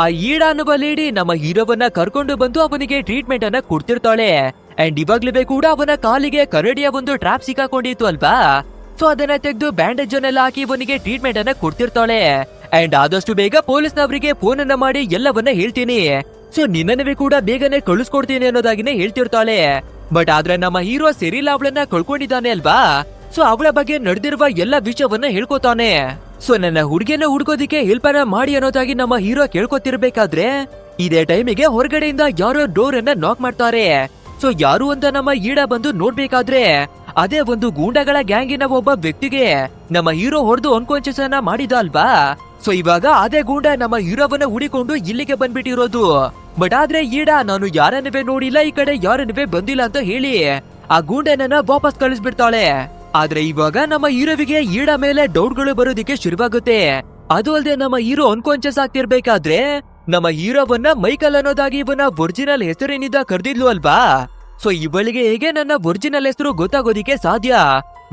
ಆ ಈಡ ಅನ್ನುವ ಲೇಡಿ ನಮ್ಮ ಹೀರೋವನ್ನ ಕರ್ಕೊಂಡು ಬಂದು ಅವನಿಗೆ ಟ್ರೀಟ್ಮೆಂಟ್ ಅನ್ನ ಕೊಡ್ತಿರ್ತಾಳೆ. ಅಂಡ್ ಇವಾಗ್ಲೇ ಕೂಡ ಅವನ ಕಾಲಿಗೆ ಕರಡಿಯ ಒಂದು ಟ್ರಾಪ್ ಸಿಕ್ಕಾಕೊಂಡಿತ್ತು ಅಲ್ವಾ, ಸೊ ಅದನ್ನ ತೆಗೆದು ಬ್ಯಾಂಡೇಜ್ ಅನ್ನೆಲ್ಲ ಹಾಕಿ ಇವನಿಗೆ ಟ್ರೀಟ್ಮೆಂಟ್ ಅನ್ನ ಕೊಡ್ತಿರ್ತಾಳೆ. ಅಂಡ್ ಆದಷ್ಟು ಬೇಗ ಪೊಲೀಸ್ನವರಿಗೆ ಫೋನ್ ಅನ್ನ ಮಾಡಿ ಎಲ್ಲವನ್ನ ಹೇಳ್ತೀನಿ, ಸೊ ನಿನ್ನವೇ ಕೂಡ ಬೇಗನೆ ಕಳಿಸ್ಕೊಡ್ತೀನಿ ಅನ್ನೋದಾಗಿನೇ ಹೇಳ್ತಿರ್ತಾಳೆ. ಬಟ್ ಆದ್ರೆ ನಮ್ಮ ಹೀರೋ ಸೆರಿಲ್ ಅವಳನ್ನ ಕಳ್ಕೊಂಡಿದ್ದಾನೆ ಅಲ್ವಾ, ಸೊ ಅವಳ ಬಗ್ಗೆ ನಡೆದಿರುವ ಎಲ್ಲ ವಿಷಯವನ್ನ ಹೇಳ್ಕೊತಾನೆ. ಸೊ ನನ್ನ ಹುಡುಗಿಯನ್ನ ಹುಡ್ಕೋದಿಕ್ಕೆ ಹೆಲ್ಪ್ ಅನ್ನ ಮಾಡಿ ಅನ್ನೋದಾಗಿ ನಮ್ಮ ಹೀರೋ ಕೇಳ್ಕೊತಿರ್ಬೇಕಾದ್ರೆ ಇದೇ ಟೈಮಿಗೆ ಹೊರಗಡೆಯಿಂದ ಯಾರೋ ಡೋರ್ ಅನ್ನ ನಾಕ್ ಮಾಡ್ತಾರೆ. ಸೊ ಯಾರು ಅಂತ ನಮ್ಮ ಈಡ ಬಂದು ನೋಡ್ಬೇಕಾದ್ರೆ ಅದೇ ಒಂದು ಗೂಂಡಗಳ ಗ್ಯಾಂಗಿನ ಒಬ್ಬ ವ್ಯಕ್ತಿಗೆ ನಮ್ಮ ಹೀರೋ ಹೊಡೆದು ಅನ್ಕಾನ್ಶಿಯಸ್ ಅನ್ನ ಮಾಡಿದ ಅಲ್ವಾ. ಸೊ ಇವಾಗ ಅದೇ ಗೂಂಡ ನಮ್ಮ ಹೀರೋವನ್ನ ಹುಡಿಕೊಂಡು ಇಲ್ಲಿಗೆ ಬಂದ್ಬಿಟ್ಟಿರೋದು. ಬಟ್ ಆದ್ರೆ ಈಡ ನಾನು ಯಾರನ್ನವೇ ನೋಡಿಲ್ಲ, ಈ ಕಡೆ ಯಾರನ್ನವೇ ಬಂದಿಲ್ಲ ಅಂತ ಹೇಳಿ ಆ ಗೂಂಡನನ್ನ ವಾಪಸ್ ಕಳಿಸ್ಬಿಡ್ತಾಳೆ. ಆದ್ರೆ ಇವಾಗ ನಮ್ಮ ಹೀರೋವಿಗೆ ಈಡ ಮೇಲೆ ಡೌಟ್ಗಳು ಬರೋದಿಕ್ಕೆ ಶುರುವಾಗುತ್ತೆ. ಅದು ಅಲ್ಲದೆ ನಮ್ಮ ಹೀರೋ ಅನ್ಕಾನ್ಶಿಯಸ್ ಆಗ್ತಿರ್ಬೇಕಾದ್ರೆ ನಮ್ಮ ಹೀರೋವನ್ನ ಮೈಕಲ್ ಅನ್ನೋದಾಗಿ ಇವನ ಒರಿಜಿನಲ್ ಹೆಸರಿನಿಂದ ಕರೆದಿದ್ಲು ಅಲ್ವಾ. ಸೊ ಇವಳಿಗೆ ಹೇಗೆ ನನ್ನ ಒರಿಜಿನಲ್ ಹೆಸರು ಗೊತ್ತಾಗೋದಿಕ್ಕೆ ಸಾಧ್ಯ,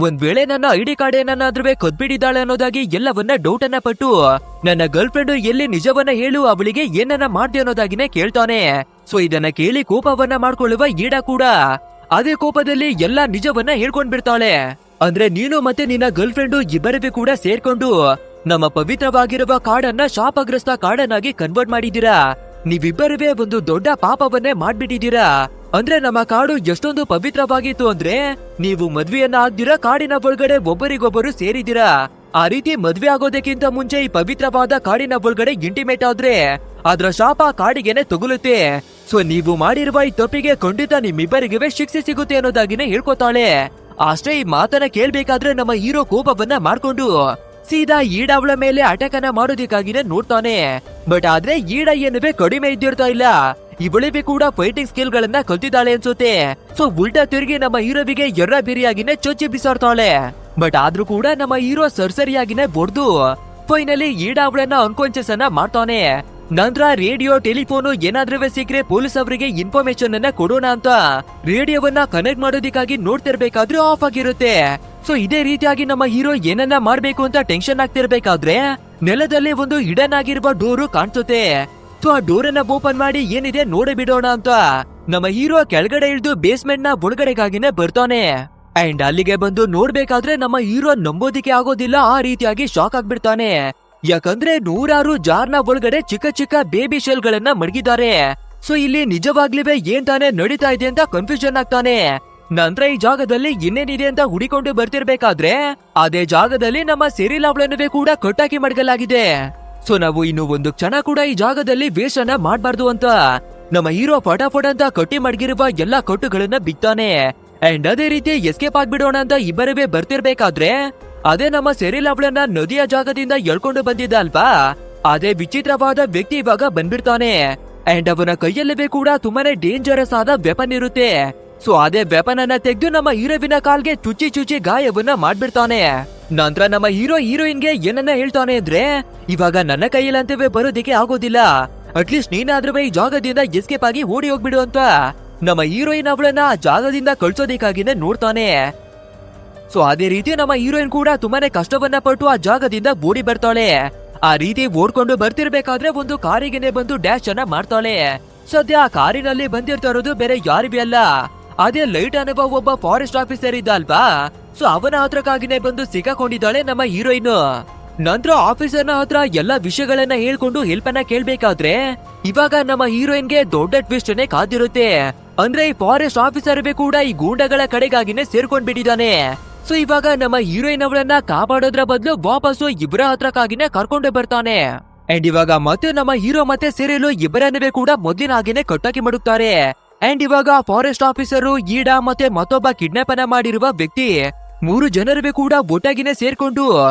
ಒಂದ್ ವೇಳೆ ನನ್ನ ಐಡಿ ಕಾರ್ಡ್ ಏನನ್ನಾದ್ರೂ ಕದ್ಬಿಟ್ಟಿದ್ದಾಳೆ ಅನ್ನೋದಾಗಿ ಎಲ್ಲವನ್ನ ಡೌಟ್ ಅನ್ನ ಪಟ್ಟು ನನ್ನ ಗರ್ಲ್ ಫ್ರೆಂಡ್ ಎಲ್ಲಿ ನಿಜವನ್ನ ಹೇಳು, ಅವಳಿಗೆ ಏನನ್ನ ಮಾಡ್ದೆ ಅನ್ನೋದಾಗಿನೇ ಕೇಳ್ತಾನೆ. ಸೊ ಇದನ್ನ ಕೇಳಿ ಕೋಪವನ್ನ ಮಾಡ್ಕೊಳ್ಳುವ ಈಡ ಕೂಡ ಅದೇ ಕೋಪದಲ್ಲಿ ಎಲ್ಲ ನಿಜವನ್ನ ಹೇಳ್ಕೊಂಡ್ಬಿಡ್ತಾಳೆ. ಅಂದ್ರೆ ನೀನು ಮತ್ತೆ ನಿನ್ನ ಗರ್ಲ್ ಫ್ರೆಂಡ್ ಇಬ್ಬರಿಗೂ ಕೂಡ ಸೇರ್ಕೊಂಡು ನಮ್ಮ ಪವಿತ್ರವಾಗಿರುವ ಕಾಡನ್ನ ಶಾಪಗ್ರಸ್ತ ಕಾಡನ್ನಾಗಿ ಕನ್ವರ್ಟ್ ಮಾಡಿದೀರಾ. ನೀವಿಬ್ಬರುವೇ ಒಂದು ದೊಡ್ಡ ಪಾಪವನ್ನೇ ಮಾಡ್ಬಿಟ್ಟಿದ್ದೀರಾ. ಅಂದ್ರೆ ನಮ್ಮ ಕಾಡು ಎಷ್ಟೊಂದು ಪವಿತ್ರವಾಗಿತ್ತು ಅಂದ್ರೆ ನೀವು ಮದ್ವೆಯನ್ನ ಆಗ್ದಿರಾ ಕಾಡಿನ ಒಳಗಡೆ ಒಬ್ಬರಿಗೊಬ್ಬರು ಸೇರಿದಿರಾ. ಆ ರೀತಿ ಮದ್ವೆ ಆಗೋದಕ್ಕಿಂತ ಮುಂಚೆ ಈ ಪವಿತ್ರವಾದ ಕಾಡಿನ ಒಳಗಡೆ ಇಂಟಿಮೇಟ್ ಆದ್ರೆ ಅದ್ರ ಶಾಪ ಕಾಡಿಗೆನೆ ತಗುಲುತ್ತೆ. ಸೊ ನೀವು ಮಾಡಿರುವ ಈ ತಪ್ಪಿಗೆ ಖಂಡಿತ ನಿಮ್ಮಿಬ್ಬರಿಗೂ ಶಿಕ್ಷೆ ಸಿಗುತ್ತೆ ಅನ್ನೋದಾಗಿನೇ ಹೇಳ್ಕೊತಾಳೆ. ಅಷ್ಟೇ ಈ ಮಾತನ್ನ ಕೇಳ್ಬೇಕಾದ್ರೆ ನಮ್ಮ ಹೀರೋ ಕೋಪವನ್ನ ಮಾಡ್ಕೊಂಡು ಸೀದಾ ಈಡ ಅವಳ ಮೇಲೆ ಅಟ್ಯಾಕ್ ಅನ್ನ ಮಾಡೋದಿಕ್ಕಾಗಿನೇ ನೋಡ್ತಾನೆ. ಬಟ್ ಆದ್ರೆ ಈಡ ಏನುವೆ ಕಡಿಮೆ ಇದ್ದಿರ್ತಾ ಇಲ್ಲ, ಇವಳಿಗೆ ಕೂಡ ಫೈಟಿಂಗ್ ಸ್ಕಿಲ್ ಗಳನ್ನ ಕಲ್ತಿದ್ದಾಳೆ ಅನ್ಸುತ್ತೆ. ಸೊ ಉಲ್ಟಾ ತಿರುಗಿ ನಮ್ಮ ಹೀರೋವಿಗೆ ಎರ್ರ ಬಿರಿಯಾಗಿನೇ ಚೊಚ್ಚಿ ಬಿಸಾಡ್ತಾಳೆ. ಬಟ್ ಆದ್ರೂ ಕೂಡ ನಮ್ಮ ಹೀರೋ ಸರ್ಸರಿಯಾಗಿನೇ ಬೊಡ್ದು ಫೈನಲಿ ಈಡ ಅವಳನ್ನ ಅನ್ಕಾನ್ಶಿಯಸ್ ಅನ್ನ ಮಾಡ್ತಾನೆ. ನಂತರ ರೇಡಿಯೋ ಟೆಲಿಫೋನು ಏನಾದ್ರೂ ಸಿಕ್ಕರೆ ಪೊಲೀಸ್ ಅವರಿಗೆ ಇನ್ಫಾರ್ಮೇಶನ್ ಅನ್ನ ಕೊಡೋಣ ಅಂತ ರೇಡಿಯೋವನ್ನ ಕನೆಕ್ಟ್ ಮಾಡೋದಿಕ್ಕಾಗಿ ನೋಡ್ತಿರ್ಬೇಕಾದ್ರೆ ಆಫ್ ಆಗಿರುತ್ತೆ. ಸೊ ಇದೇ ರೀತಿಯಾಗಿ ನಮ್ಮ ಹೀರೋ ಏನನ್ನ ಮಾಡ್ಬೇಕು ಅಂತ ಟೆನ್ಷನ್ ಆಗ್ತಿರ್ಬೇಕಾದ್ರೆ ನೆಲದಲ್ಲಿ ಒಂದು ಹಿಡನ್ ಆಗಿರುವ ಡೋರು ಕಾಣಿಸುತ್ತೆ. ಸೊ ಆ ಡೋರ್ ಅನ್ನ ಓಪನ್ ಮಾಡಿ ಏನಿದೆ ನೋಡಿ ಬಿಡೋಣ ಅಂತ ನಮ್ಮ ಹೀರೋ ಕೆಳಗಡೆ ಇಳಿದು ಬೇಸ್ಮೆಂಟ್ ನ ಒಳಗಡೆಗಾಗಿನೇ ಬರ್ತಾನೆ. ಅಂಡ್ ಅಲ್ಲಿಗೆ ಬಂದು ನೋಡ್ಬೇಕಾದ್ರೆ ನಮ್ಮ ಹೀರೋ ನಂಬೋದಿಕ್ಕೆ ಆಗೋದಿಲ್ಲ, ಆ ರೀತಿಯಾಗಿ ಶಾಕ್ ಆಗ್ಬಿಡ್ತಾನೆ. ಯಾಕಂದ್ರೆ ನೂರಾರು ಜಾರ್ನ ಒಳಗಡೆ ಚಿಕ್ಕ ಚಿಕ್ಕ ಬೇಬಿ ಶೆಲ್ ಗಳನ್ನ ಮಡಗಿದ್ದಾರೆ. ಸೊ ಇಲ್ಲಿ ನಿಜವಾಗ್ಲಿವೆ ಏನ್ ತಾನೇ ನಡೀತಾ ಇದೆ ಅಂತ ಕನ್ಫ್ಯೂಷನ್ ಆಗ್ತಾನೆ. ನಂತರ ಈ ಜಾಗದಲ್ಲಿ ಇನ್ನೇನಿದೆ ಅಂತ ಹುಡಿಕೊಂಡು ಬರ್ತಿರ್ಬೇಕಾದ್ರೆ ಅದೇ ಜಾಗದಲ್ಲಿ ನಮ್ಮ ಸೆರಿಲ್ ಅವಳನ್ನುವೆ ಕೂಡ ಕಟ್ಟಾಕಿ ಮಡಗಲಾಗಿದೆ. ಸೊ ನಾವು ಇನ್ನು ಒಂದು ಕ್ಷಣ ಕೂಡ ಈ ಜಾಗದಲ್ಲಿ ವೇಸ್ಟ್ ಅನ್ನ ಮಾಡ್ಬಾರ್ದು ಅಂತ ನಮ್ಮ ಹೀರೋ ಫಟಾಫಟ್ ಅಂತ ಕಟ್ಟಿ ಮಡಗಿರುವ ಎಲ್ಲಾ ಕಟ್ಟುಗಳನ್ನ ಬಿತ್ತಾನೆ. ಅಂಡ್ ಅದೇ ರೀತಿ ಎಸ್ಕೇಪ್ ಆಗ್ಬಿಡೋಣ ಅಂತ ಇಬ್ಬರವೇ ಬರ್ತಿರ್ಬೇಕಾದ್ರೆ ಅದೇ ನಮ್ಮ ಸೆರಿಲ್ ಅವಳನ್ನ ನದಿಯ ಜಾಗದಿಂದ ಎಳ್ಕೊಂಡು ಬಂದಿದ್ದ ಅಲ್ವಾ, ಅದೇ ವಿಚಿತ್ರವಾದ ವ್ಯಕ್ತಿ ಇವಾಗ ಬಂದ್ಬಿಡ್ತಾನೆ. ಅಂಡ್ ಅವನ ಕೈಯಲ್ಲವೇ ಕೂಡ ತುಂಬಾನೇ ಡೇಂಜರಸ್ ಆದ ವೆಪನ್ ಇರುತ್ತೆ. ಸೊ ಅದೇ ವೆಪನ್ ಅನ್ನ ತೆಗೆದು ನಮ್ಮ ಹೀರೋವಿನ ಕಾಲ್ಗೆ ಚುಚ್ಚಿ ಗಾಯವನ್ನ ಮಾಡ್ಬಿಡ್ತಾನೆ. ನಂತರ ನಮ್ಮ ಹೀರೋಯಿನ್ಗೆ ಏನನ್ನ ಹೇಳ್ತಾನೆ ಅಂದ್ರೆ, ಇವಾಗ ನನ್ನ ಕೈಯಲ್ಲಂತವೇ ಬರೋದಿಕ್ಕೆ ಆಗೋದಿಲ್ಲ, ಅಟ್ಲೀಸ್ಟ್ ನೀನಾದ್ರೂ ಈ ಜಾಗದಿಂದ ಎಸ್ಕೇಪ್ ಆಗಿ ಓಡಿ ಹೋಗ್ಬಿಡು ಅಂತ ನಮ್ಮ ಹೀರೋಯಿನ್ ಅವಳನ್ನ ಆ ಜಾಗದಿಂದ ಕಳ್ಸೋದಿಕ್ಕಾಗಿನೇ ನೋಡ್ತಾನೆ. ಸೊ ಅದೇ ರೀತಿ ನಮ್ಮ ಹೀರೋಯಿನ್ ಕೂಡ ತುಂಬಾನೇ ಕಷ್ಟವನ್ನ ಪಟ್ಟು ಆ ಜಾಗದಿಂದ ಓಡಿ ಬರ್ತಾಳೆ. ಆ ರೀತಿ ಓಡ್ಕೊಂಡು ಬರ್ತಿರ್ಬೇಕಾದ್ರೆ ಒಂದು ಕಾರಿಗೆನೆ ಬಂದು ಡ್ಯಾಶ್ ಅನ್ನ ಮಾಡ್ತಾಳೆ. ಸದ್ಯ ಆ ಕಾರಿನಲ್ಲಿ ಬಂದಿರ್ತಾ ಇರೋದು ಬೇರೆ ಯಾರಿಗೂ ಅಲ್ಲ, ಅದೇ ಲೈಟ್ ಅನ್ನುವ ಒಬ್ಬ ಫಾರೆಸ್ಟ್ ಆಫೀಸರ್ ಇದ್ದ ಅಲ್ವಾ. ಸೊ ಅವನ ಹತ್ರಕ್ಕಾಗಿನೇ ಬಂದು ಸಿಕ್ಕಾಕೊಂಡಿದ್ದಾಳೆ ನಮ್ಮ ಹೀರೋಯಿನ್. ನಂತರ ಆಫೀಸರ್ನ ಹತ್ರ ಎಲ್ಲಾ ವಿಷಯಗಳನ್ನ ಹೇಳ್ಕೊಂಡು ಹೆಲ್ಪ್ ಅನ್ನ ಕೇಳ್ಬೇಕಾದ್ರೆ ಇವಾಗ ನಮ್ಮ ಹೀರೋಯಿನ್ಗೆ ದೊಡ್ಡ ಟ್ವಿಸ್ಟ್ ಅನ್ನೇ ಕಾದಿರುತ್ತೆ. ಅಂದ್ರೆ ಈ ಫಾರೆಸ್ಟ್ ಆಫೀಸರ್ ಕೂಡ ಈ ಗೂಂಡಗಳ ಕಡೆಗಾಗಿನೇ ಸೇರ್ಕೊಂಡ್ ಬಿಟ್ಟಿದ್ದಾನೆ. ಸೊ ಇವಾಗ ನಮ್ಮ ಹೀರೋಯಿನ್ ಅವಳನ್ನ ಕಾಪಾಡೋದ್ರ ಬದಲು ವಾಪಸ್ಸು ಇಬ್ಬರ ಹತ್ರಕ್ಕಾಗಿನೇ ಕರ್ಕೊಂಡು ಬರ್ತಾನೆ. ಅಂಡ್ ಇವಾಗ ಮತ್ತೆ ನಮ್ಮ ಹೀರೋ ಮತ್ತೆ ಸೇರಿಲು ಇಬ್ಬರನ್ನೇ ಕೂಡ ಮೊದಲಿನ ಹಾಗೇನೆ ಕಟ್ಟಾಕಿ ಮಾಡುತ್ತಾರೆ. ಅಂಡ್ ಇವಾಗ ಫಾರೆಸ್ಟ್ ಆಫೀಸರು ಈಡಾ ಮತ್ತೆ ಮತ್ತೊಬ್ಬ ಕಿಡ್ನಾಪ್ ಅನ್ನ ಮಾಡಿರುವ ವ್ಯಕ್ತಿ 3 ಜನರು ಕೂಡ ಒಟ್ಟಾಗಿನೇ ಸೇರ್ಕೊಂಡು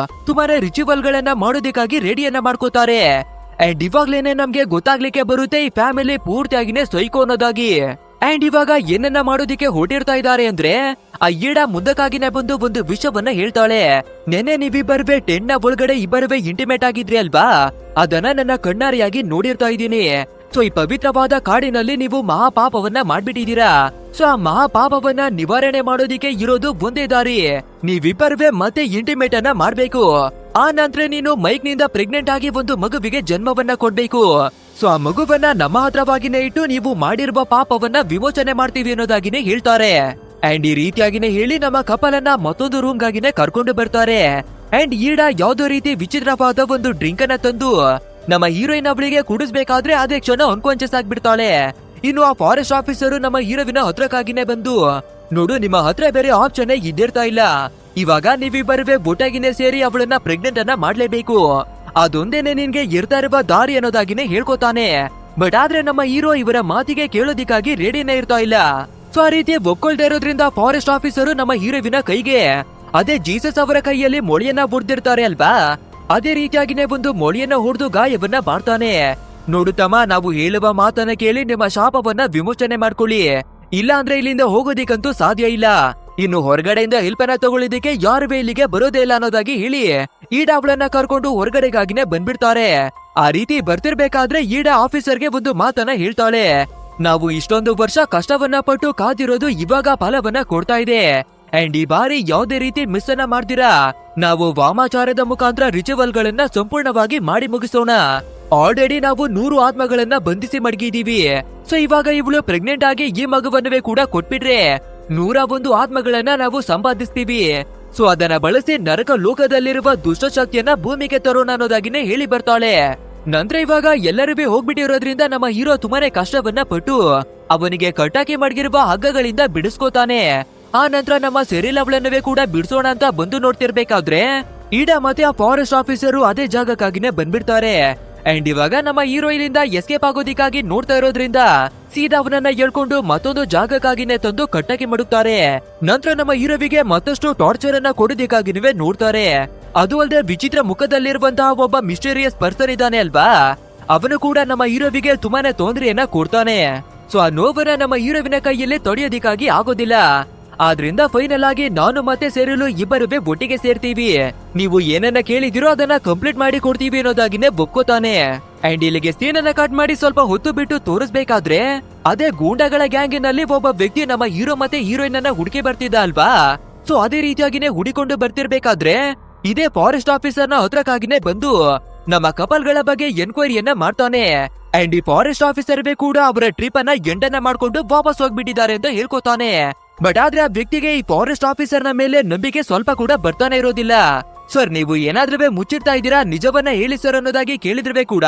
ತುಂಬಾನೇ ರಿಚುವಲ್ ಗಳನ್ನ ಮಾಡೋದಕ್ಕಾಗಿ ರೆಡಿಯನ್ನ ಮಾಡ್ಕೋತಾರೆ. ಅಂಡ್ ಇವಾಗ್ಲೇನೆ ನಮ್ಗೆ ಗೊತ್ತಾಗ್ಲಿಕ್ಕೆ ಬರುತ್ತೆ ಈ ಫ್ಯಾಮಿಲಿ ಪೂರ್ತಿಯಾಗಿನೇ ಸೈಕೋ ಅನ್ನೋದಾಗಿ. ಅಂಡ್ ಇವಾಗ ಏನನ್ನ ಮಾಡೋದಿಕ್ಕೆ ಹೊಟ್ಟಿರ್ತಾ ಇದ್ದಾರೆ ಅಂದ್ರೆ ಆ ಈಡಾ ಮುಂದಕ್ಕಾಗಿನೇ ಬಂದು ಒಂದು ವಿಷಯವನ್ನ ಹೇಳ್ತಾಳೆ. ನೆನ್ನೆ ನೀವಿಬ್ಬರವೇ ಟೆನ್ನ ಒಳಗಡೆ ಇಬ್ಬರವೇ ಇಂಟಿಮೇಟ್ ಆಗಿದ್ರಿ ಅಲ್ವಾ, ಅದನ್ನ ನನ್ನ ಕಣ್ಣಾರಿಯಾಗಿ ನೋಡಿರ್ತಾ ಇದ್ದೀನಿ. ಸೊ ಈ ಪವಿತ್ರವಾದ ಕಾಡಿನಲ್ಲಿ ನೀವು ಮಹಾಪಾಪವನ್ನ ಮಾಡ್ಬಿಟ್ಟಿದೀರಾ. ಸೊ ಆ ಮಹಾಪಾಪವನ್ನ ನಿವಾರಣೆ ಮಾಡೋದಿಕ್ಕೆ ಇರೋದು ಒಂದೇ ದಾರಿ, ನೀವಿಬ್ಬರವೇ ಮತ್ತೆ ಇಂಟಿಮೇಟ್ ಅನ್ನ ಮಾಡ್ಬೇಕು. ಆ ನಂತರ ನೀನು ಮೈಕ್ ನಿಂದ ಪ್ರೆಗ್ನೆಂಟ್ ಆಗಿ ಒಂದು ಮಗುವಿಗೆ ಜನ್ಮವನ್ನ ಕೊಡ್ಬೇಕು. ಸೊ ಆ ಮಗುವನ್ನ ನಮ್ಮ ಹತ್ರವಾಗಿನೇ ಇಟ್ಟು ನೀವು ಮಾಡಿರುವ ಪಾಪವನ್ನ ವಿಮೋಚನೆ ಮಾಡ್ತೀವಿ ಅನ್ನೋದಾಗಿನೇ ಹೇಳ್ತಾರೆ. ಅಂಡ್ ಈ ರೀತಿಯಾಗಿನೇ ಹೇಳಿ ನಮ್ಮ ಕಪಲನ್ನ ಮತ್ತೊಂದು ರೂಮ್ಗಾಗಿನೇ ಕರ್ಕೊಂಡು ಬರ್ತಾರೆ. ಅಂಡ್ ಈಡಾ ಯಾವ್ದೋ ರೀತಿ ವಿಚಿತ್ರವಾದ ಒಂದು ಡ್ರಿಂಕ್ ಅನ್ನ ತಂದು ನಮ್ಮ ಹೀರೋಯಿನ್ ಅವಳಿಗೆ ಕುಡಿಸ್ಬೇಕಾದ್ರೆ ಅದೇ ಕ್ಷಣ ಅನ್ಕಾನ್ಶಿಯಸ್ ಆಗ್ಬಿಡ್ತಾಳೆ. ಇನ್ನು ಆ ಫಾರೆಸ್ಟ್ ಆಫೀಸರು ನಮ್ಮ ಹೀರೋವಿನ ಹತ್ರಕ್ಕಾಗಿನೇ ಬಂದು, ನೋಡು ನಿಮ್ಮ ಹತ್ರ ಬೇರೆ ಆಪ್ಷನ್ ಇದ್ದಿರ್ತಾ ಇಲ್ಲ, ಇವಾಗ ನೀವಿಬ್ಬರವೇ ಒಟ್ಟಾಗಿನೇ ಸೇರಿ ಅವಳನ್ನ ಪ್ರೆಗ್ನೆಂಟ್ ಅನ್ನ ಮಾಡ್ಲೇಬೇಕು, ಅದೊಂದೇನೆ ನಿನ್ಗೆ ಇರ್ತಾ ಇರುವ ದಾರಿ ಅನ್ನೋದಾಗಿನೇ ಹೇಳ್ಕೊತಾನೆ. ಬಟ್ ಆದ್ರೆ ನಮ್ಮ ಹೀರೋ ಇವರ ಮಾತಿಗೆ ಕೇಳೋದಿಕ್ಕಾಗಿ ರೆಡಿನೇ ಇರ್ತಾ ಇಲ್ಲ. ಸೊ ಆ ರೀತಿ ಒಪ್ಕೊಳ್ತಾ ಇರೋದ್ರಿಂದ ಫಾರೆಸ್ಟ್ ಆಫೀಸರು ನಮ್ಮ ಹೀರೋವಿನ ಕೈಗೆ ಅದೇ ಜೀಸಸ್ ಅವರ ಕೈಯಲ್ಲಿ ಮೊಳೆಯನ್ನ ಬುಡ್ದಿರ್ತಾರೆ ಅಲ್ವಾ, ಅದೇ ರೀತಿಯಾಗಿನೇ ಒಂದು ಮೊಳೆಯನ್ನ ಹೊಡೆದು ಗಾಯವನ್ನ ಮಾಡ್ತಾನೆ. ನೋಡುತ್ತಮ್ಮ, ನಾವು ಹೇಳುವ ಮಾತನ್ನ ಕೇಳಿ ನಿಮ್ಮ ಶಾಪವನ್ನ ವಿಮೋಚನೆ ಮಾಡ್ಕೊಳ್ಳಿ, ಇಲ್ಲ ಅಂದ್ರೆ ಇಲ್ಲಿಂದ ಹೋಗೋದಿಕ್ಕಂತೂ ಸಾಧ್ಯ ಇಲ್ಲ. ಇನ್ನು ಹೊರಗಡೆಯಿಂದ ಹೆಲ್ಪ್ ಅನ್ನ ತಗೊಳ್ಳಿದಕ್ಕೆ ಯಾರುವೇ ಇಲ್ಲಿಗೆ ಬರೋದೇ ಇಲ್ಲ ಅನ್ನೋದಾಗಿ ಹೇಳಿ ಈಡಾ ಅವಳನ್ನ ಕರ್ಕೊಂಡು ಹೊರಗಡೆಗಾಗಿನೇ ಬಂದ್ಬಿಡ್ತಾರೆ. ಆ ರೀತಿ ಬರ್ತಿರ್ಬೇಕಾದ್ರೆ ಈಡಾ ಆಫೀಸರ್ಗೆ ಒಂದು ಮಾತನ್ನ ಹೇಳ್ತಾಳೆ. ನಾವು ಇಷ್ಟೊಂದು ವರ್ಷ ಕಷ್ಟವನ್ನ ಪಟ್ಟು ಕಾದಿರೋದು ಇವಾಗ ಫಲವನ್ನ ಕೊಡ್ತಾ ಇದೆ. ಅಂಡ್ ಈ ಬಾರಿ ಯಾವುದೇ ರೀತಿ ಮಿಸ್ ಅನ್ನ ಮಾಡ್ತೀರಾ, ನಾವು ವಾಮಾಚಾರದ ಮುಖಾಂತರ ರಿಚುವಲ್ ಗಳನ್ನ ಸಂಪೂರ್ಣವಾಗಿ ಮಾಡಿ ಮುಗಿಸೋಣ. ಆಲ್ರೆಡಿ ನಾವು 100 ಆತ್ಮಗಳನ್ನ ಬಂಧಿಸಿ ಮಡಗಿದೀವಿ. ಸೊ ಇವಾಗ ಇವಳು ಪ್ರೆಗ್ನೆಂಟ್ ಆಗಿ ಈ ಮಗುವನ್ನವೇ ಕೂಡ ಕೊಟ್ಬಿಟ್ರೆ 101 ಆತ್ಮಗಳನ್ನ ನಾವು ಸಂಪಾದಿಸ್ತೀವಿ. ಸೊ ಅದನ್ನ ಬಳಸಿ ನರಕ ಲೋಕದಲ್ಲಿರುವ ದುಷ್ಟಶಕ್ತಿಯನ್ನ ಭೂಮಿಗೆ ತರೋಣ ಅನ್ನೋದಾಗಿನೇ ಹೇಳಿ ಬರ್ತಾಳೆ. ನಂತರ ಇವಾಗ ಎಲ್ಲರೂ ಹೋಗ್ಬಿಟ್ಟಿರೋದ್ರಿಂದ ನಮ್ಮ ಹೀರೋ ತುಂಬಾನೇ ಕಷ್ಟವನ್ನ ಪಟ್ಟು ಅವನಿಗೆ ಕಟ್ಟಾಕಿ ಮಡಗಿರುವ ಹಗ್ಗಗಳಿಂದ ಬಿಡಿಸ್ಕೋತಾನೆ. ಆ ನಂತರ ನಮ್ಮ ಸೆರಿಲ್ ಅವಳನ್ನವೇ ಕೂಡ ಬಿಡಿಸೋಣ ಅಂತ ಬಂದು ನೋಡ್ತಿರ್ಬೇಕಾದ್ರೆ ಈಡಾ ಮತ್ತೆ ಆ ಫಾರೆಸ್ಟ್ ಆಫೀಸರು ಅದೇ ಜಾಗಕ್ಕಾಗಿನೇ ಬಂದ್ಬಿಡ್ತಾರೆ. ಅಂಡ್ ಇವಾಗ ನಮ್ಮ ಹೀರೋಯಿನಿಂದ ಎಸ್ಕೇಪ್ ಆಗೋದಿಕ್ಕಾಗಿ ನೋಡ್ತಾ ಇರೋದ್ರಿಂದ ಸೀದಾ ಅವನನ್ನ ಹೇಳ್ಕೊಂಡು ಮತ್ತೊಂದು ಜಾಗಕ್ಕಾಗಿನೇ ತಂದು ಕಟ್ಟಾಕಿ ಮಾಡುತ್ತಾರೆ. ನಂತರ ನಮ್ಮ ಹೀರೋವಿಗೆ ಮತ್ತಷ್ಟು ಟಾರ್ಚರ್ ಅನ್ನ ಕೊಡೋದಿಕ್ಕಾಗಿನವೇ ನೋಡ್ತಾರೆ. ಅದು ಅಲ್ಲದೆ ವಿಚಿತ್ರ ಮುಖದಲ್ಲಿರುವಂತಹ ಒಬ್ಬ ಮಿಸ್ಟೀರಿಯಸ್ ಪರ್ಸನ್ ಇದ್ದಾನೆ ಅಲ್ವಾ, ಅವನು ಕೂಡ ನಮ್ಮ ಹೀರೋವಿಗೆ ತುಂಬಾನೇ ತೊಂದರೆಯನ್ನ ಕೊಡ್ತಾನೆ. ಸೊ ಆ ನೋವನ್ನ ನಮ್ಮ ಹೀರೋವಿನ ಕೈಯಲ್ಲಿ ತೊಡೆಯೋದಿಕ್ಕಾಗಿ ಆಗೋದಿಲ್ಲ. ಆದ್ರಿಂದ ಫೈನಲ್ ಆಗಿ ನಾನು ಮತ್ತೆ ಸೇರಲು ಇಬ್ಬರುವೇ ಒಟ್ಟಿಗೆ ಸೇರ್ತೀವಿ, ನೀವು ಏನನ್ನ ಕೇಳಿದಿರೋ ಅದನ್ನ ಕಂಪ್ಲೀಟ್ ಮಾಡಿ ಕೊಡ್ತೀವಿ ಅನ್ನೋದಾಗಿನೇ ಒಪ್ಕೋತಾನೆ. ಅಂಡ್ ಇಲ್ಲಿಗೆ ಸೀನ್ ಅನ್ನ ಕಟ್ ಮಾಡಿ ಸ್ವಲ್ಪ ಹೊತ್ತು ಬಿಟ್ಟು ತೋರಿಸ್ಬೇಕಾದ್ರೆ ಅದೇ ಗೂಂಡಗಳ ಗ್ಯಾಂಗಿನಲ್ಲಿ ಒಬ್ಬ ವ್ಯಕ್ತಿ ನಮ್ಮ ಹೀರೋ ಮತ್ತೆ ಹೀರೋಯಿನ್ ಅನ್ನ ಹುಡುಕಿ ಬರ್ತಿದ್ದ ಅಲ್ವಾ. ಸೊ ಅದೇ ರೀತಿಯಾಗಿನೇ ಹುಡಿಕೊಂಡು ಬರ್ತಿರ್ಬೇಕಾದ್ರೆ ಇದೇ ಫಾರೆಸ್ಟ್ ಆಫೀಸರ್ ನ ಹತ್ರಕ್ಕಾಗಿನೇ ಬಂದು ನಮ್ಮ ಕಪಲ್ಗಳ ಬಗ್ಗೆ ಎನ್ಕ್ವೈರಿಯನ್ನ ಮಾಡ್ತಾನೆ. ಅಂಡ್ ಈ ಫಾರೆಸ್ಟ್ ಆಫೀಸರ್ ಕೂಡ ಅವರ ಟ್ರಿಪ್ ಅನ್ನ ಎಂಡನ್ನ ಮಾಡ್ಕೊಂಡು ವಾಪಸ್ ಹೋಗ್ಬಿಟ್ಟಿದ್ದಾರೆ ಅಂತ ಹೇಳ್ಕೊತಾನೆ. ಬಟ್ ಆದ್ರೆ ಆ ವ್ಯಕ್ತಿಗೆ ಈ ಫಾರೆಸ್ಟ್ ಆಫೀಸರ್ ನ ಮೇಲೆ ನಂಬಿಕೆ ಸ್ವಲ್ಪ ಕೂಡ ಬರ್ತಾನೆ ಇರೋದಿಲ್ಲ. ಸರ್, ನೀವು ಏನಾದ್ರೂ ಮುಚ್ಚಿಡ್ತಾ ಇದ್ದೀರಾ, ನಿಜವನ್ನ ಹೇಳಿ ಸರ್ ಅನ್ನೋದಾಗಿ ಕೇಳಿದ್ರೆ ಕೂಡ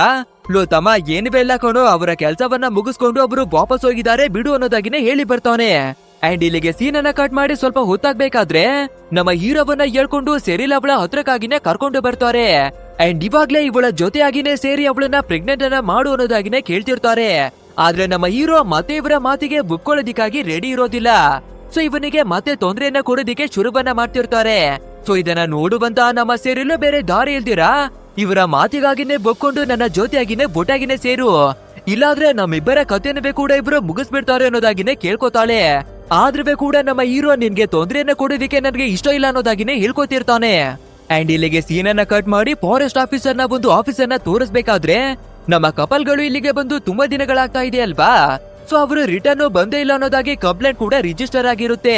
ಲೋ ತಮ್ಮ ಏನಿವೆ ಇಲ್ಲ ಕಣೋ, ಅವರ ಕೆಲಸವನ್ನ ಮುಗಿಸ್ಕೊಂಡು ಅವರು ವಾಪಸ್ ಹೋಗಿದ್ದಾರೆ ಬಿಡು ಅನ್ನೋದಾಗಿನೇ ಹೇಳಿ ಬರ್ತಾನೆ. ಅಂಡ್ ಇಲ್ಲಿಗೆ ಸೀನ್ ಅನ್ನ ಕಟ್ ಮಾಡಿ ಸ್ವಲ್ಪ ಹೊತ್ತಾಗ್ಬೇಕಾದ್ರೆ ನಮ್ಮ ಹೀರೋವನ್ನ ಹೇಳ್ಕೊಂಡು ಸೆರಿಲ್ ಅವಳ ಹತ್ರಕ್ಕಾಗಿನೇ ಕರ್ಕೊಂಡು ಬರ್ತಾರೆ. ಅಂಡ್ ಇವಾಗ್ಲೇ ಇವಳ ಜೊತೆಯಾಗಿನೇ ಸೇರಿ ಅವಳನ್ನ ಪ್ರೆಗ್ನೆಂಟ್ ಅನ್ನ ಮಾಡು ಅನ್ನೋದಾಗಿನೇ ಕೇಳ್ತಿರ್ತಾರೆ. ಆದ್ರೆ ನಮ್ಮ ಹೀರೋ ಮತ್ತೆ ಇವರ ಮಾತಿಗೆ ಒಪ್ಕೊಳ್ಳೋದಿಕ್ಕಾಗಿ ರೆಡಿ ಇರೋದಿಲ್ಲ. ಸೊ ಇವನಿಗೆ ಮತ್ತೆ ತೊಂದರೆಯನ್ನ ಕೊಡೋದಿಕ್ಕೆ ಶುರುವನ್ನ ಮಾಡ್ತಿರ್ತಾರೆ. ಸೊ ಇದನ್ನ ನೋಡುವಂತ ನಮ್ಮ ಸೇರಿಲು ಬೇರೆ ದಾರಿ ಇಲ್ದಿರಾ ಇವರ ಮಾತಿಗಾಗಿನೇ ಒಪ್ಕೊಂಡು ನನ್ನ ಜೊತೆಯಾಗಿನೇ ಒಟ್ಟಾಗಿನೇ ಸೇರು, ಇಲ್ಲಾದ್ರೆ ನಮ್ಮಿಬ್ಬರ ಕಥೆನವೇ ಕೂಡ ಇಬ್ರು ಮುಗಿಸ್ಬಿಡ್ತಾರೆ ಅನ್ನೋದಾಗಿನೇ ಕೇಳ್ಕೊತಾಳೆ. ಆದ್ರೂ ಕೂಡ ನಮ್ಮ ಹೀರೋ ನಿನ್ಗೆ ತೊಂದರೆಯನ್ನ ಕೊಡೋದಿಕ್ಕೆ ನನ್ಗೆ ಇಷ್ಟ ಇಲ್ಲ ಅನ್ನೋದಾಗಿನೇ ಹೇಳ್ಕೊತಿರ್ತಾನೆ. ಅಂಡ್ ಇಲ್ಲಿಗೆ ಸೀನ್ ಅನ್ನ ಕಟ್ ಮಾಡಿ ಫಾರೆಸ್ಟ್ ಆಫೀಸರ್ ನ ಒಂದು ಆಫೀಸರ್ನ ತೋರಿಸ್ಬೇಕಾದ್ರೆ ನಮ್ಮ ಕಪಲ್ಗಳು ಇಲ್ಲಿಗೆ ಬಂದು ತುಂಬಾ ದಿನಗಳಾಗ್ತಾ ಇದೆ ಅಲ್ವಾ. ಸೊ ಅವರು ರಿಟರ್ನ್ ಬಂದೇ ಇಲ್ಲ ಅನ್ನೋದಾಗಿ ಕಂಪ್ಲೇಂಟ್ ಕೂಡ ರಿಜಿಸ್ಟರ್ ಆಗಿರುತ್ತೆ.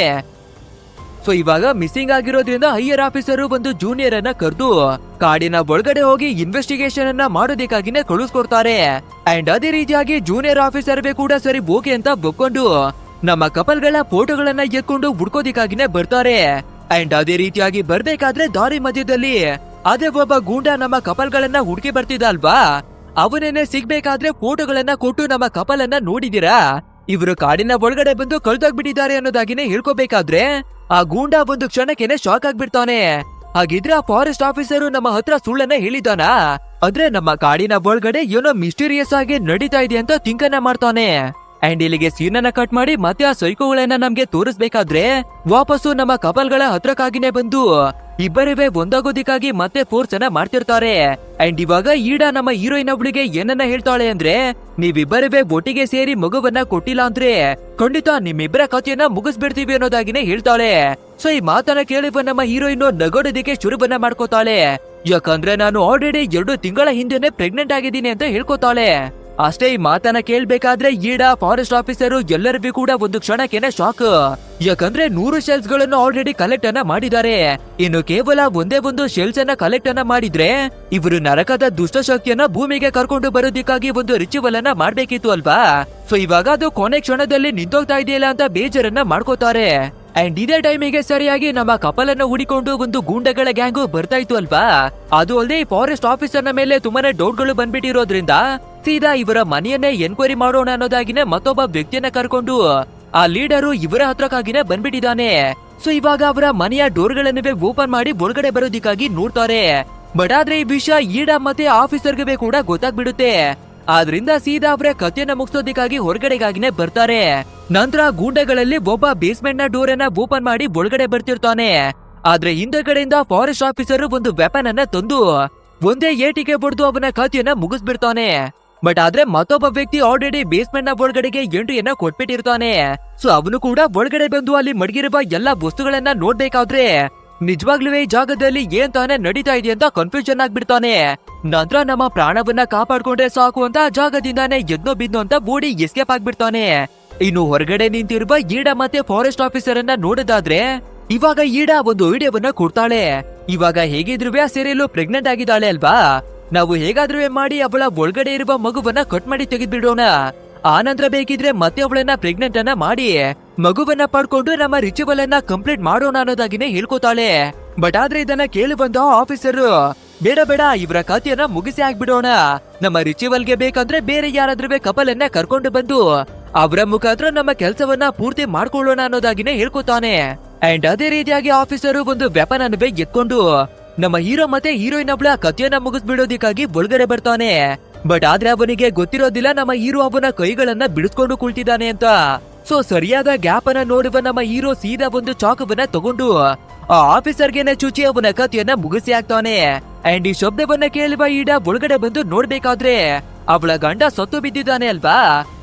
ಸೊ ಇವಾಗ ಮಿಸ್ಸಿಂಗ್ ಆಗಿರೋದ್ರಿಂದ ಹೈಯರ್ ಆಫೀಸರ್ ಒಂದು ಜೂನಿಯರ್ ಅನ್ನ ಕರೆದು ಕಾಡಿನ ಒಳಗಡೆ ಹೋಗಿ ಇನ್ವೆಸ್ಟಿಗೇಷನ್ ಅನ್ನ ಮಾಡೋದಕ್ಕಾಗಿನೇ ಕಳಿಸ್ಕೊಡ್ತಾರೆ. ಅಂಡ್ ಅದೇ ರೀತಿಯಾಗಿ ಜೂನಿಯರ್ ಆಫೀಸರ್ ಕೂಡ ಸರಿ ಓಕೆ ಅಂತ ಒಪ್ಕೊಂಡು ನಮ್ಮ ಕಪಲ್ಗಳ ಫೋಟೋಗಳನ್ನ ಎತ್ಕೊಂಡು ಹುಡ್ಕೋದಿಕ್ಕಾಗಿನೇ ಬರ್ತಾರೆ. ಅಂಡ್ ಅದೇ ರೀತಿಯಾಗಿ ಬರ್ಬೇಕಾದ್ರೆ ದಾರಿ ಮಧ್ಯದಲ್ಲಿ ಅದೇ ಒಬ್ಬ ಗೂಂಡ ನಮ್ಮ ಕಪಲ್ಗಳನ್ನ ಹುಡುಕಿ ಬರ್ತಿದ್ದ ಅಲ್ವಾ, ಅವನೇನೆ ಸಿಗ್ಬೇಕಾದ್ರೆ ಫೋಟೋಗಳನ್ನ ಕೊಟ್ಟು ನಮ್ಮ ಕಪಲ್ ಅನ್ನ ನೋಡಿದೀರಾ, ಇವರು ಕಾಡಿನ ಒಳಗಡೆ ಬಂದು ಕಳ್ದೋಗ್ಬಿಟ್ಟಿದ್ದಾರೆ ಅನ್ನೋದಾಗಿನೇ ಹೇಳ್ಕೋಬೇಕಾದ್ರೆ ಆ ಗೂಂಡ ಒಂದು ಕ್ಷಣಕ್ಕೆನೆ ಶಾಕ್ ಆಗ್ಬಿಡ್ತಾನೆ. ಹಾಗಿದ್ರೆ ಆ ಫಾರೆಸ್ಟ್ ಆಫೀಸರ್ ನಮ್ಮ ಹತ್ರ ಸುಳ್ಳನ್ನ ಹೇಳಿದಾನ, ಅಂದ್ರೆ ನಮ್ಮ ಕಾಡಿನ ಒಳಗಡೆ ಏನೋ ಮಿಸ್ಟೀರಿಯಸ್ ಆಗಿ ನಡೀತಾ ಇದೆ ಅಂತ ಥಿಂಕನ್ನ ಮಾಡ್ತಾನೆ. ಅಂಡ್ ಇಲ್ಲಿಗೆ ಸೀನ್ ಅನ್ನ ಕಟ್ ಮಾಡಿ ಮತ್ತೆ ಆ ಸೈಕೋಗಳನ್ನ ನಮ್ಗೆ ತೋರಿಸ್ಬೇಕಾದ್ರೆ ವಾಪಸ್ಸು ನಮ್ಮ ಕಪಲ್ಗಳ ಹತ್ರಕ್ಕಾಗಿನೇ ಬಂದು ಇಬ್ಬರಿವೆ ಒಂದಾಗೋದಿಕ್ಕಾಗಿ ಮತ್ತೆ ಫೋರ್ಸ್ ಅನ್ನ ಮಾಡ್ತಿರ್ತಾರೆ. ಅಂಡ್ ಇವಾಗ ಈಡಾ ನಮ್ಮ ಹೀರೋಯಿನ್ ಒಬ್ಳಿಗೆ ಏನನ್ನ ಹೇಳ್ತಾಳೆ ಅಂದ್ರೆ, ನೀವಿಬ್ಬರಿವೆ ಒಟ್ಟಿಗೆ ಸೇರಿ ಮಗುವನ್ನ ಕೊಟ್ಟಿಲ್ಲ ಅಂದ್ರೆ ಖಂಡಿತ ನಿಮ್ಮಿಬ್ಬರ ಕಥೆಯನ್ನ ಮುಗಿಸ್ಬಿಡ್ತೀವಿ ಅನ್ನೋದಾಗಿನೇ ಹೇಳ್ತಾಳೆ. ಸೊ ಈ ಮಾತನ್ನ ಕೇಳಿ ನಮ್ಮ ಹೀರೋಯಿನ್ ನಗೋಡೋದಿಕ್ಕೆ ಶುರುವನ್ನ ಮಾಡ್ಕೋತಾಳೆ. ಯಾಕಂದ್ರೆ ನಾನು ಆಲ್ರೆಡಿ 2 ತಿಂಗಳ ಹಿಂದೆನೆ ಪ್ರೆಗ್ನೆಂಟ್ ಆಗಿದ್ದೀನಿ ಅಂತ ಹೇಳ್ಕೋತಾಳೆ. ಅಷ್ಟೇ ಈ ಮಾತನ್ನ ಕೇಳ್ಬೇಕಾದ್ರೆ ಈಡಾ ಫಾರೆಸ್ಟ್ ಆಫೀಸರ್ ಎಲ್ಲರಿಗೂ ಕೂಡ ಒಂದು ಕ್ಷಣಕ್ಕೆನೆ ಶಾಕ್. ಯಾಕಂದ್ರೆ 100 ಶೆಲ್ಸ್ ಗಳನ್ನು ಆಲ್ರೆಡಿ ಕಲೆಕ್ಟ್ ಅನ್ನ ಮಾಡಿದ್ದಾರೆ. ಇನ್ನು ಕೇವಲ ಒಂದೇ ಒಂದು ಶೆಲ್ಸ್ ಅನ್ನ ಕಲೆಕ್ಟ್ ಅನ್ನ ಮಾಡಿದ್ರೆ ಇವರು ನರಕದ ದುಷ್ಟಶಕ್ತಿಯನ್ನ ಭೂಮಿಗೆ ಕರ್ಕೊಂಡು ಬರೋದಿಕ್ಕಾಗಿ ಒಂದು ರಿಚುವಲ್ ಅನ್ನ ಮಾಡ್ಬೇಕಿತ್ತು ಅಲ್ವಾ. ಸೊ ಇವಾಗ ಅದು ಕೊನೆ ಕ್ಷಣದಲ್ಲಿ ನಿಂತೋಗ್ತಾ ಇದೆಯಲ್ಲ ಅಂತ ಬೇಜಾರನ್ನ ಮಾಡ್ಕೋತಾರೆ. ಅಂಡ್ ಇದೇ ಟೈಮಿಗೆ ಸರಿಯಾಗಿ ನಮ್ಮ ಕಪಲ್ ಅನ್ನು ಹುಡಿಕೊಂಡು ಒಂದು ಗೂಂಡಗಳ ಗ್ಯಾಂಗು ಬರ್ತಾ ಇತ್ತು ಅಲ್ವಾ. ಅದು ಅಲ್ಲದೆ ಫಾರೆಸ್ಟ್ ಆಫೀಸರ್ ನ ಮೇಲೆ ತುಂಬಾನೇ ಡೌಟ್ ಗಳು ಬಂದ್ಬಿಟ್ಟಿರೋದ್ರಿಂದ ಸೀದಾ ಇವರ ಮನೆಯನ್ನೇ ಎನ್ಕ್ವೈರಿ ಮಾಡೋಣ ಅನ್ನೋದಾಗಿನೇ ಮತ್ತೊಬ್ಬ ವ್ಯಕ್ತಿಯನ್ನ ಕರ್ಕೊಂಡು ಆ ಲೀಡರು ಇವರ ಹತ್ರಕ್ಕಾಗಿನೇ ಬಂದ್ಬಿಟ್ಟಿದ್ದಾನೆ. ಸೊ ಇವಾಗ ಅವರ ಮನೆಯ ಡೋರ್ ಗಳನ್ನೇ ಓಪನ್ ಮಾಡಿ ಒಳಗಡೆ ಬರೋದಿಕ್ಕಾಗಿ ನೋಡ್ತಾರೆ. ಬಟ್ ಆದ್ರೆ ಈ ವಿಷಯ ಈಡಾ ಮತ್ತೆ ಆಫೀಸರ್ಗೆ ಕೂಡ ಗೊತ್ತಾಗ್ಬಿಡುತ್ತೆ. ಆದ್ರಿಂದ ಸೀದಾ ಅವರ ಕಥೆಯನ್ನ ಮುಗಿಸೋದಿಕ್ಕಾಗಿ ಹೊರಗಡೆಗಾಗಿನೇ ಬರ್ತಾರೆ. ನಂತರ ಗೂಂಡಗಳಲ್ಲಿ ಒಬ್ಬ ಬೇಸ್ಮೆಂಟ್ ನ ಡೋರ್ ಅನ್ನ ಓಪನ್ ಮಾಡಿ ಒಳಗಡೆ ಬರ್ತಿರ್ತಾನೆ. ಆದ್ರೆ ಹಿಂದಗಡೆಯಿಂದ ಫಾರೆಸ್ಟ್ ಆಫೀಸರ್ ಒಂದು ವೆಪನ್ ಅನ್ನ ತಂದು ಒಂದೇ ಏಟಿಗೆ ಬಡ್ದು ಅವನ ಕಥೆಯನ್ನ ಮುಗಿಸ್ಬಿಡ್ತಾನೆ. ಬಟ್ ಆದ್ರೆ ಮತ್ತೊಬ್ಬ ವ್ಯಕ್ತಿ ಆಲ್ರೆಡಿ ಬೇಸ್ಮೆಂಟ್ ನ ಒಳಗಡೆಗೆ ಎಂಟ್ರಿಯನ್ನ ಕೊಟ್ಬಿಟ್ಟಿರ್ತಾನೆ. ಸೊ ಅವನು ಕೂಡ ಒಳಗಡೆ ಬಂದು ಅಲ್ಲಿ ಮಡಗಿರುವ ಎಲ್ಲಾ ವಸ್ತುಗಳನ್ನ ನೋಡ್ಬೇಕಾದ್ರೆ ನಿಜವಾಗ್ಲೂ ಈ ಜಾಗದಲ್ಲಿ ಏನ್ ತಾನೇ ನಡೀತಾ ಇದೆ ಅಂತ ಕನ್ಫ್ಯೂಷನ್ ಆಗ್ಬಿಡ್ತಾನೆ. ನಂತರ ನಮ್ಮ ಪ್ರಾಣವನ್ನ ಕಾಪಾಡ್ಕೊಂಡ್ರೆ ಸಾಕು ಅಂತ ಜಾಗದಿಂದಾನೇ ಎದ್ನೋ ಬಿದ್ನೋ ಅಂತ ಓಡಿ ಎಸ್ಕೇಪ್ ಆಗ್ಬಿಡ್ತಾನೆ. ಇನ್ನು ಹೊರಗಡೆ ನಿಂತಿರುವ ಈಡಾ ಮತ್ತೆ ಫಾರೆಸ್ಟ್ ಆಫೀಸರ್ ಅನ್ನ ನೋಡೋದಾದ್ರೆ ಇವಾಗ ಈಡಾ ಒಂದು ಐಡಿಯಾವನ್ನ ಕೊಡ್ತಾಳೆ. ಇವಾಗ ಹೇಗಿದ್ರು ಆ ಸೀರಿಯಲ್ ಪ್ರೆಗ್ನೆಂಟ್ ಆಗಿದ್ದಾಳೆ ಅಲ್ವಾ, ನಾವು ಹೇಗಾದ್ರೂ ಮಾಡಿ ಅವಳ ಒಳಗಡೆ ಇರುವ ಮಗುವನ್ನ ಕಟ್ ಮಾಡಿ ತೆಗೆದ್ಬಿಡೋಣ. ಆ ನಂತರ ಬೇಕಿದ್ರೆ ಮತ್ತೆ ಅವಳನ್ನ ಪ್ರೆಗ್ನೆಂಟ್ ಅನ್ನ ಮಾಡಿ ಮಗುವನ್ನ ಪಡ್ಕೊಂಡು ನಮ್ಮ ರಿಚುವಲ್ ಅನ್ನ ಕಂಪ್ಲೀಟ್ ಮಾಡೋಣ ಅನ್ನೋದಾಗಿನೇ ಹೇಳ್ಕೋತಾಳೆ. ಬಟ್ ಆದ್ರೆ ಇದನ್ನ ಕೇಳಿ ಬಂದ ಆಫೀಸರ್, ಬೇಡ ಬೇಡ ಇವರ ಕಥೆಯನ್ನ ಮುಗಿಸಿ ಆಗ್ಬಿಡೋಣ, ನಮ್ಮ ರಿಚುವಲ್ಗೆ ಬೇಕಂದ್ರೆ ಬೇರೆ ಯಾರಾದ್ರೂ ಕಪಲ್ ಅನ್ನ ಕರ್ಕೊಂಡು ಬಂದು ಅವರ ಮುಖಾಂತರ ನಮ್ಮ ಕೆಲಸವನ್ನ ಪೂರ್ತಿ ಮಾಡ್ಕೊಳ್ಳೋಣ ಅನ್ನೋದಾಗಿನೇ ಹೇಳ್ಕೊತಾನೆ. ಅಂಡ್ ಅದೇ ರೀತಿಯಾಗಿ ಆಫೀಸರ್ ಒಂದು ವೆಪನ್ ಅನ್ನು ಎತ್ಕೊಂಡು ನಮ್ಮ ಹೀರೋ ಮತ್ತೆ ಹೀರೋಯಿನ್ ಒಬ್ಳ ಕಥೆಯನ್ನ ಮುಗಿಸ್ಬಿಡೋದಿಕ್ಕಾಗಿ ಒಳಗಡೆ ಬರ್ತಾನೆ. ಬಟ್ ಆದ್ರೆ ಅವನಿಗೆ ಗೊತ್ತಿರೋದಿಲ್ಲ ನಮ್ಮ ಹೀರೋ ಅವನ ಕೈಗಳನ್ನ ಬಿಡಿಸ್ಕೊಂಡು ಕುಳಿತಿದ್ದಾನೆ ಅಂತ. ಸೊ ಸರಿಯಾದ ಗ್ಯಾಪ್ ಅನ್ನ ನೋಡುವ ನಮ್ಮ ಹೀರೋ ಸೀದಾ ಒಂದು ಚಾಕುವನ್ನ ತಗೊಂಡು ಆ ಆಫೀಸರ್ಗೆನೆ ಚುಚ್ಚಿ ಅವನ ಕಥೆಯನ್ನ ಮುಗಿಸಿ ಆಗ್ತಾನೆ. ಅಂಡ್ ಈ ಶಬ್ದವನ್ನ ಕೇಳುವ ಈಡಾ ಒಳಗಡೆ ಬಂದು ನೋಡ್ಬೇಕಾದ್ರೆ ಅವಳ ಗಂಡ ಸತ್ತು ಬಿದ್ದಿದ್ದಾನೆ ಅಲ್ವಾ.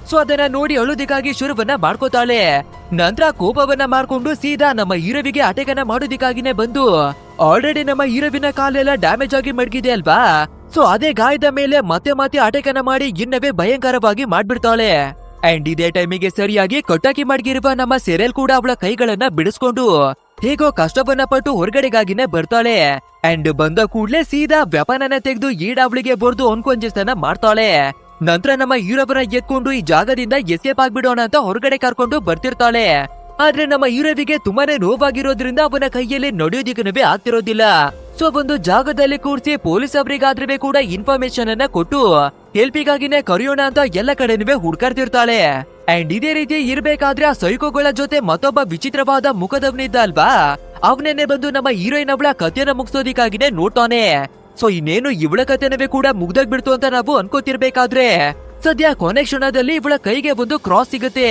ಸೊ ಅದನ್ನ ನೋಡಿ ಅಳುದಿಕ್ಕಾಗಿ ಶುರುವನ್ನ ಮಾಡ್ಕೋತಾಳೆ. ನಂತರ ಕೋಪವನ್ನ ಮಾಡ್ಕೊಂಡು ಸೀದಾ ನಮ್ಮ ಹೀರೋವಿಗೆ ಅಟೆಕನ್ನ ಮಾಡೋದಿಕ್ಕಾಗಿನೇ ಬಂದು ಆಲ್ರೆಡಿ ನಮ್ಮ ಹೀರೋವಿನ ಕಾಲೆಲ್ಲ ಡ್ಯಾಮೇಜ್ ಆಗಿ ಮಡಗಿದೆ ಅಲ್ವಾ. ಸೊ ಅದೇ ಗಾಯದ ಮೇಲೆ ಮತ್ತೆ ಮತ್ತೆ ಅಟೆಕನ್ನ ಮಾಡಿ ಇನ್ನವೇ ಭಯಂಕರವಾಗಿ ಮಾಡ್ಬಿಡ್ತಾಳೆ. ಅಂಡ್ ಇದೇ ಟೈಮಿಗೆ ಸರಿಯಾಗಿ ಕಟ್ಟಾಕಿ ಮಡಗಿರುವ ನಮ್ಮ ಸೆರೆಲ್ ಕೂಡ ಅವಳ ಕೈಗಳನ್ನ ಬಿಡಿಸ್ಕೊಂಡು ಹೇಗೋ ಕಷ್ಟವನ್ನ ಪಟ್ಟು ಹೊರಗಡೆಗಾಗಿನೇ ಬರ್ತಾಳೆ. ಅಂಡ್ ಬಂದ ಕೂಡ್ಲೆ ಸೀದಾ ವೆಪನನ್ನ ತೆಗೆದು ಈಡಾವಳಿಗೆ ಬಡ್ದು ಅನ್ಕೊಂಜಸ್ತನ ಮಾಡ್ತಾಳೆ. ನಂತರ ನಮ್ಮ ಹೀರೋವನ್ನ ಎತ್ಕೊಂಡು ಈ ಜಾಗದಿಂದ ಎಸ್ಕೇಪ್ ಆಗ್ಬಿಡೋಣ ಅಂತ ಹೊರಗಡೆ ಕರ್ಕೊಂಡು ಬರ್ತಿರ್ತಾಳೆ. ಆದ್ರೆ ನಮ್ಮ ಹೀರೋವಿಗೆ ತುಂಬಾನೇ ನೋವಾಗಿರೋದ್ರಿಂದ ಅವನ ಕೈಯಲ್ಲಿ ನಡೆಯೋದಿಕ್ಕೂ ಆಗ್ತಿರೋದಿಲ್ಲ. ಸೊ ಒಂದು ಜಾಗದಲ್ಲಿ ಕೂರಿಸಿ ಪೊಲೀಸ್ ಅವರಿಗಾದ್ರೂ ಕೂಡ ಇನ್ಫಾರ್ಮೇಶನ್ ಅನ್ನ ಕೊಟ್ಟು ಹೆಲ್ಪಿಗಾಗಿನೇ ಕರೆಯೋಣ ಅಂತ ಎಲ್ಲ ಕಡೆನೂ ಹುಡ್ಕಾಡ್ತಿರ್ತಾಳೆ. ಅಂಡ್ ಇದೇ ರೀತಿ ಇರ್ಬೇಕಾದ್ರೆ ಆ ಸೈಕೋಗಳ ಜೊತೆ ಮತ್ತೊಬ್ಬ ವಿಚಿತ್ರವಾದ ಮುಖದವನಿದ್ದ ಅಲ್ವಾ, ಅವನೇನೆ ಬಂದು ನಮ್ಮ ಹೀರೋಯಿನ್ ಅವಳ ಕಥೆಯನ್ನ ಮುಗಿಸೋದಿಕ್ಕಾಗಿನೇ ನೋಡ್ತಾನೆ. ಸೊ ಇನ್ನೇನು ಇವಳ ಕಥೆನವೇ ಕೂಡ ಮುಗ್ದಾಗ್ಬಿಡ್ತು ಅಂತ ನಾವು ಅನ್ಕೋತಿರ್ಬೇಕಾದ್ರೆ ಸದ್ಯ ಕೊನೆ ಕ್ಷಣದಲ್ಲಿ ಇವಳ ಕೈಗೆ ಒಂದು ಕ್ರಾಸ್ ಸಿಗುತ್ತೆ.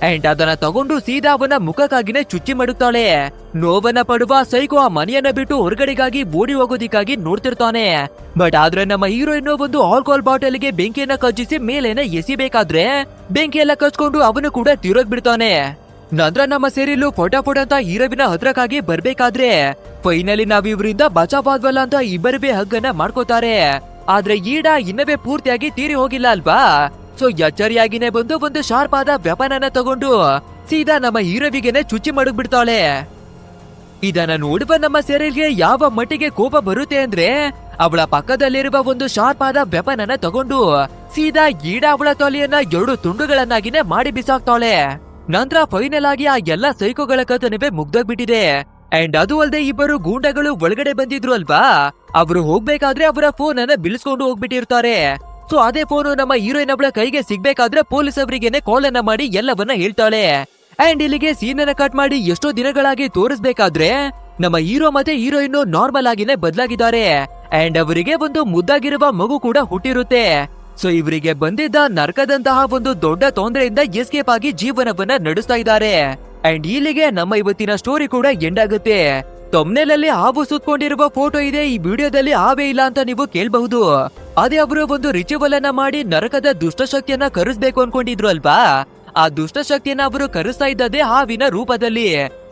ಅಂಡ್ ಅದನ್ನ ತಗೊಂಡು ಸೀದಾ ಅವನ ಮುಖಕ್ಕಾಗಿನೇ ಚುಚ್ಚಿ ಮಾಡುತ್ತಾಳೆ. ನೋವನ್ನ ಪಡುವ ಸೈಕೋ ಆ ಮನೆಯನ್ನ ಬಿಟ್ಟು ಹೊರಗಡೆಗಾಗಿ ಓಡಿ ಹೋಗೋದಿಕ್ಕಾಗಿ ನೋಡ್ತಿರ್ತಾನೆ. ಬಟ್ ಆದ್ರೆ ನಮ್ಮ ಹೀರೋಯಿನ್ ಒಂದು ಆಲ್ಕೋಹಾಲ್ ಬಾಟಲ್ಗೆ ಬೆಂಕಿಯನ್ನ ಕಚ್ಚಿಸಿ ಮೇಲೇನ ಎಸಿಬೇಕಾದ್ರೆ ಬೆಂಕಿ ಎಲ್ಲ ಕಚ್ಕೊಂಡು ಅವನು ಕೂಡ ತೀರೋಗ್ಬಿಡ್ತಾನೆ. ನಂತರ ನಮ್ಮ ಸೇರಿಲು ಫಟಾಫಟ್ ಅಂತ ಹೀರೋವಿನ ಹತ್ರಕ್ಕಾಗಿ ಬರ್ಬೇಕಾದ್ರೆ ಫೈನಲಿ ನಾವಿವರಿಂದ ಬಚಾವಾದ್ವಲ್ಲ ಅಂತ ಇಬ್ಬರೇ ಹಗ್ಗನ್ನ ಮಾಡ್ಕೋತಾರೆ. ಆದ್ರೆ ಈಡಾ ಇನ್ನವೇ ಪೂರ್ತಿಯಾಗಿ ತೀರಿ ಹೋಗಿಲ್ಲ ಅಲ್ವಾ. ಸೊ ಎಚ್ಚರಿಯಾಗಿನೇ ಬಂದು ಒಂದು ಶಾರ್ಪ್ ಆದ ವೆಪನನ್ನ ತಗೊಂಡು ಸೀದಾ ನಮ್ಮ ಹೀರೋವಿಗೆನೆ ಚುಚ್ಚಿ ಮಡಗ್ಬಿಡ್ತಾಳೆ. ಇದನ್ನ ನೋಡುವ ನಮ್ಮ ಸೆರೆಲ್ಗೆ ಯಾವ ಮಟ್ಟಿಗೆ ಕೋಪ ಬರುತ್ತೆ ಅಂದ್ರೆ ಅವಳ ಪಕ್ಕದಲ್ಲಿರುವ ಒಂದು ಶಾರ್ಪ್ ಆದ ವೆಪನನ್ನ ತಗೊಂಡು ಸೀದಾ ಈಡ ಅವಳ ತೊಲೆಯನ್ನ 2 ತುಂಡುಗಳನ್ನಾಗಿನೇ ಮಾಡಿ ಬಿಸಾಕ್ತಾಳೆ. ನಂತರ ಫೈನಲ್ ಆಗಿ ಆ ಎಲ್ಲಾ ಸೈಕೋಗಳ ಕಥನವೇ ಮುಗ್ದೋಗ್ಬಿಟ್ಟಿದೆ. ಅಂಡ್ ಅದು ಅಲ್ಲದೆ ಇಬ್ಬರು ಗೂಂಡಗಳು ಒಳಗಡೆ ಬಂದಿದ್ರು ಅಲ್ವಾ, ಅವರು ಹೋಗ್ಬೇಕಾದ್ರೆ ಅವರ ಫೋನ್ ಅನ್ನ ಬಿಳಿಸ್ಕೊಂಡು ಹೋಗ್ಬಿಟ್ಟಿರ್ತಾರೆ. ಸೊ ಅದೇ ಫೋನು ನಮ್ಮ ಹೀರೋಯಿನ್ ಅವಳ ಕೈಗೆ ಸಿಗ್ಬೇಕಾದ್ರೆ ಪೊಲೀಸ್ ಅವರಿಗೇನೆ ಕಾಲ್ ಅನ್ನ ಮಾಡಿ ಎಲ್ಲವನ್ನ ಹೇಳ್ತಾಳೆ. ಅಂಡ್ ಇಲ್ಲಿಗೆ ಸೀನ್ ಅನ್ನ ಕಟ್ ಮಾಡಿ ಎಷ್ಟೋ ದಿನಗಳಾಗಿ ತೋರಿಸ್ಬೇಕಾದ್ರೆ ನಮ್ಮ ಹೀರೋ ಮತ್ತೆ ಹೀರೋಯಿನ್ ನಾರ್ಮಲ್ ಆಗಿನೇ ಬದಲಾಗಿದ್ದಾರೆ. ಅಂಡ್ ಅವರಿಗೆ ಒಂದು ಮುದ್ದಾಗಿರುವ ಮಗು ಕೂಡ ಹುಟ್ಟಿರುತ್ತೆ. ಸೊ ಇವರಿಗೆ ಬಂದಿದ್ದ ನರಕದಂತಹ ಒಂದು ದೊಡ್ಡ ತೊಂದರೆಯಿಂದ ಎಸ್ಕೇಪ್ ಆಗಿ ಜೀವನವನ್ನ ನಡೆಸ್ತಾ ಇದ್ದಾರೆ. ಅಂಡ್ ಇಲ್ಲಿಗೆ ನಮ್ಮ ಇವತ್ತಿನ ಸ್ಟೋರಿ ಕೂಡ ಎಂಡ್ ಆಗುತ್ತೆ. ತಮ್ನೇಲಲ್ಲಿ ಹಾವು ಸುತ್ಕೊಂಡಿರುವ ಫೋಟೋ ಇದೆ, ಈ ವಿಡಿಯೋದಲ್ಲಿ ಹಾವೇ ಇಲ್ಲ ಅಂತ ನೀವು ಕೇಳಬಹುದು. ಅದೇ ಅವರು ಒಂದು ರಿಚುವಲ್ ಅನ್ನ ಮಾಡಿ ನರಕದ ದುಷ್ಟಶಕ್ತಿಯನ್ನ ಕರೆಸ್ಬೇಕು ಅನ್ಕೊಂಡಿದ್ರು ಅಲ್ವಾ, ಆ ದುಷ್ಟಶಕ್ತಿಯನ್ನ ಅವರು ಕರೆಸ್ತಾ ಇದ್ದದೇ ಹಾವಿನ ರೂಪದಲ್ಲಿ.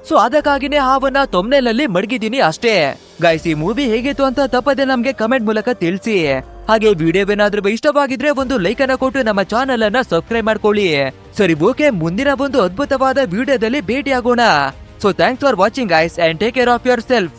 ಸೊ ಅದಕ್ಕಾಗಿನೇ ಹಾವನ್ನ ತಮ್ನೇಲಲ್ಲಿ ಮಡಗಿದೀನಿ ಅಷ್ಟೇ. ಗೈಸ್, ಈ ಮೂವಿ ಹೇಗಿತ್ತು ಅಂತ ತಪ್ಪದೆ ನಮ್ಗೆ ಕಮೆಂಟ್ ಮೂಲಕ ತಿಳಿಸಿ. ಹಾಗೆ ವಿಡಿಯೋವೇನಾದ್ರೂ ಇಷ್ಟವಾಗಿದ್ರೆ ಒಂದು ಲೈಕ್ ಅನ್ನ ಕೊಟ್ಟು ನಮ್ಮ ಚಾನೆಲ್ ಅನ್ನ ಸಬ್ಸ್ಕ್ರೈಬ್ ಮಾಡ್ಕೊಳ್ಳಿ. ಸರಿ, ಓಕೆ, ಮುಂದಿನ ಒಂದು ಅದ್ಭುತವಾದ ವಿಡಿಯೋದಲ್ಲಿ ಭೇಟಿ ಆಗೋಣ. So thanks for watching guys and take care of your self.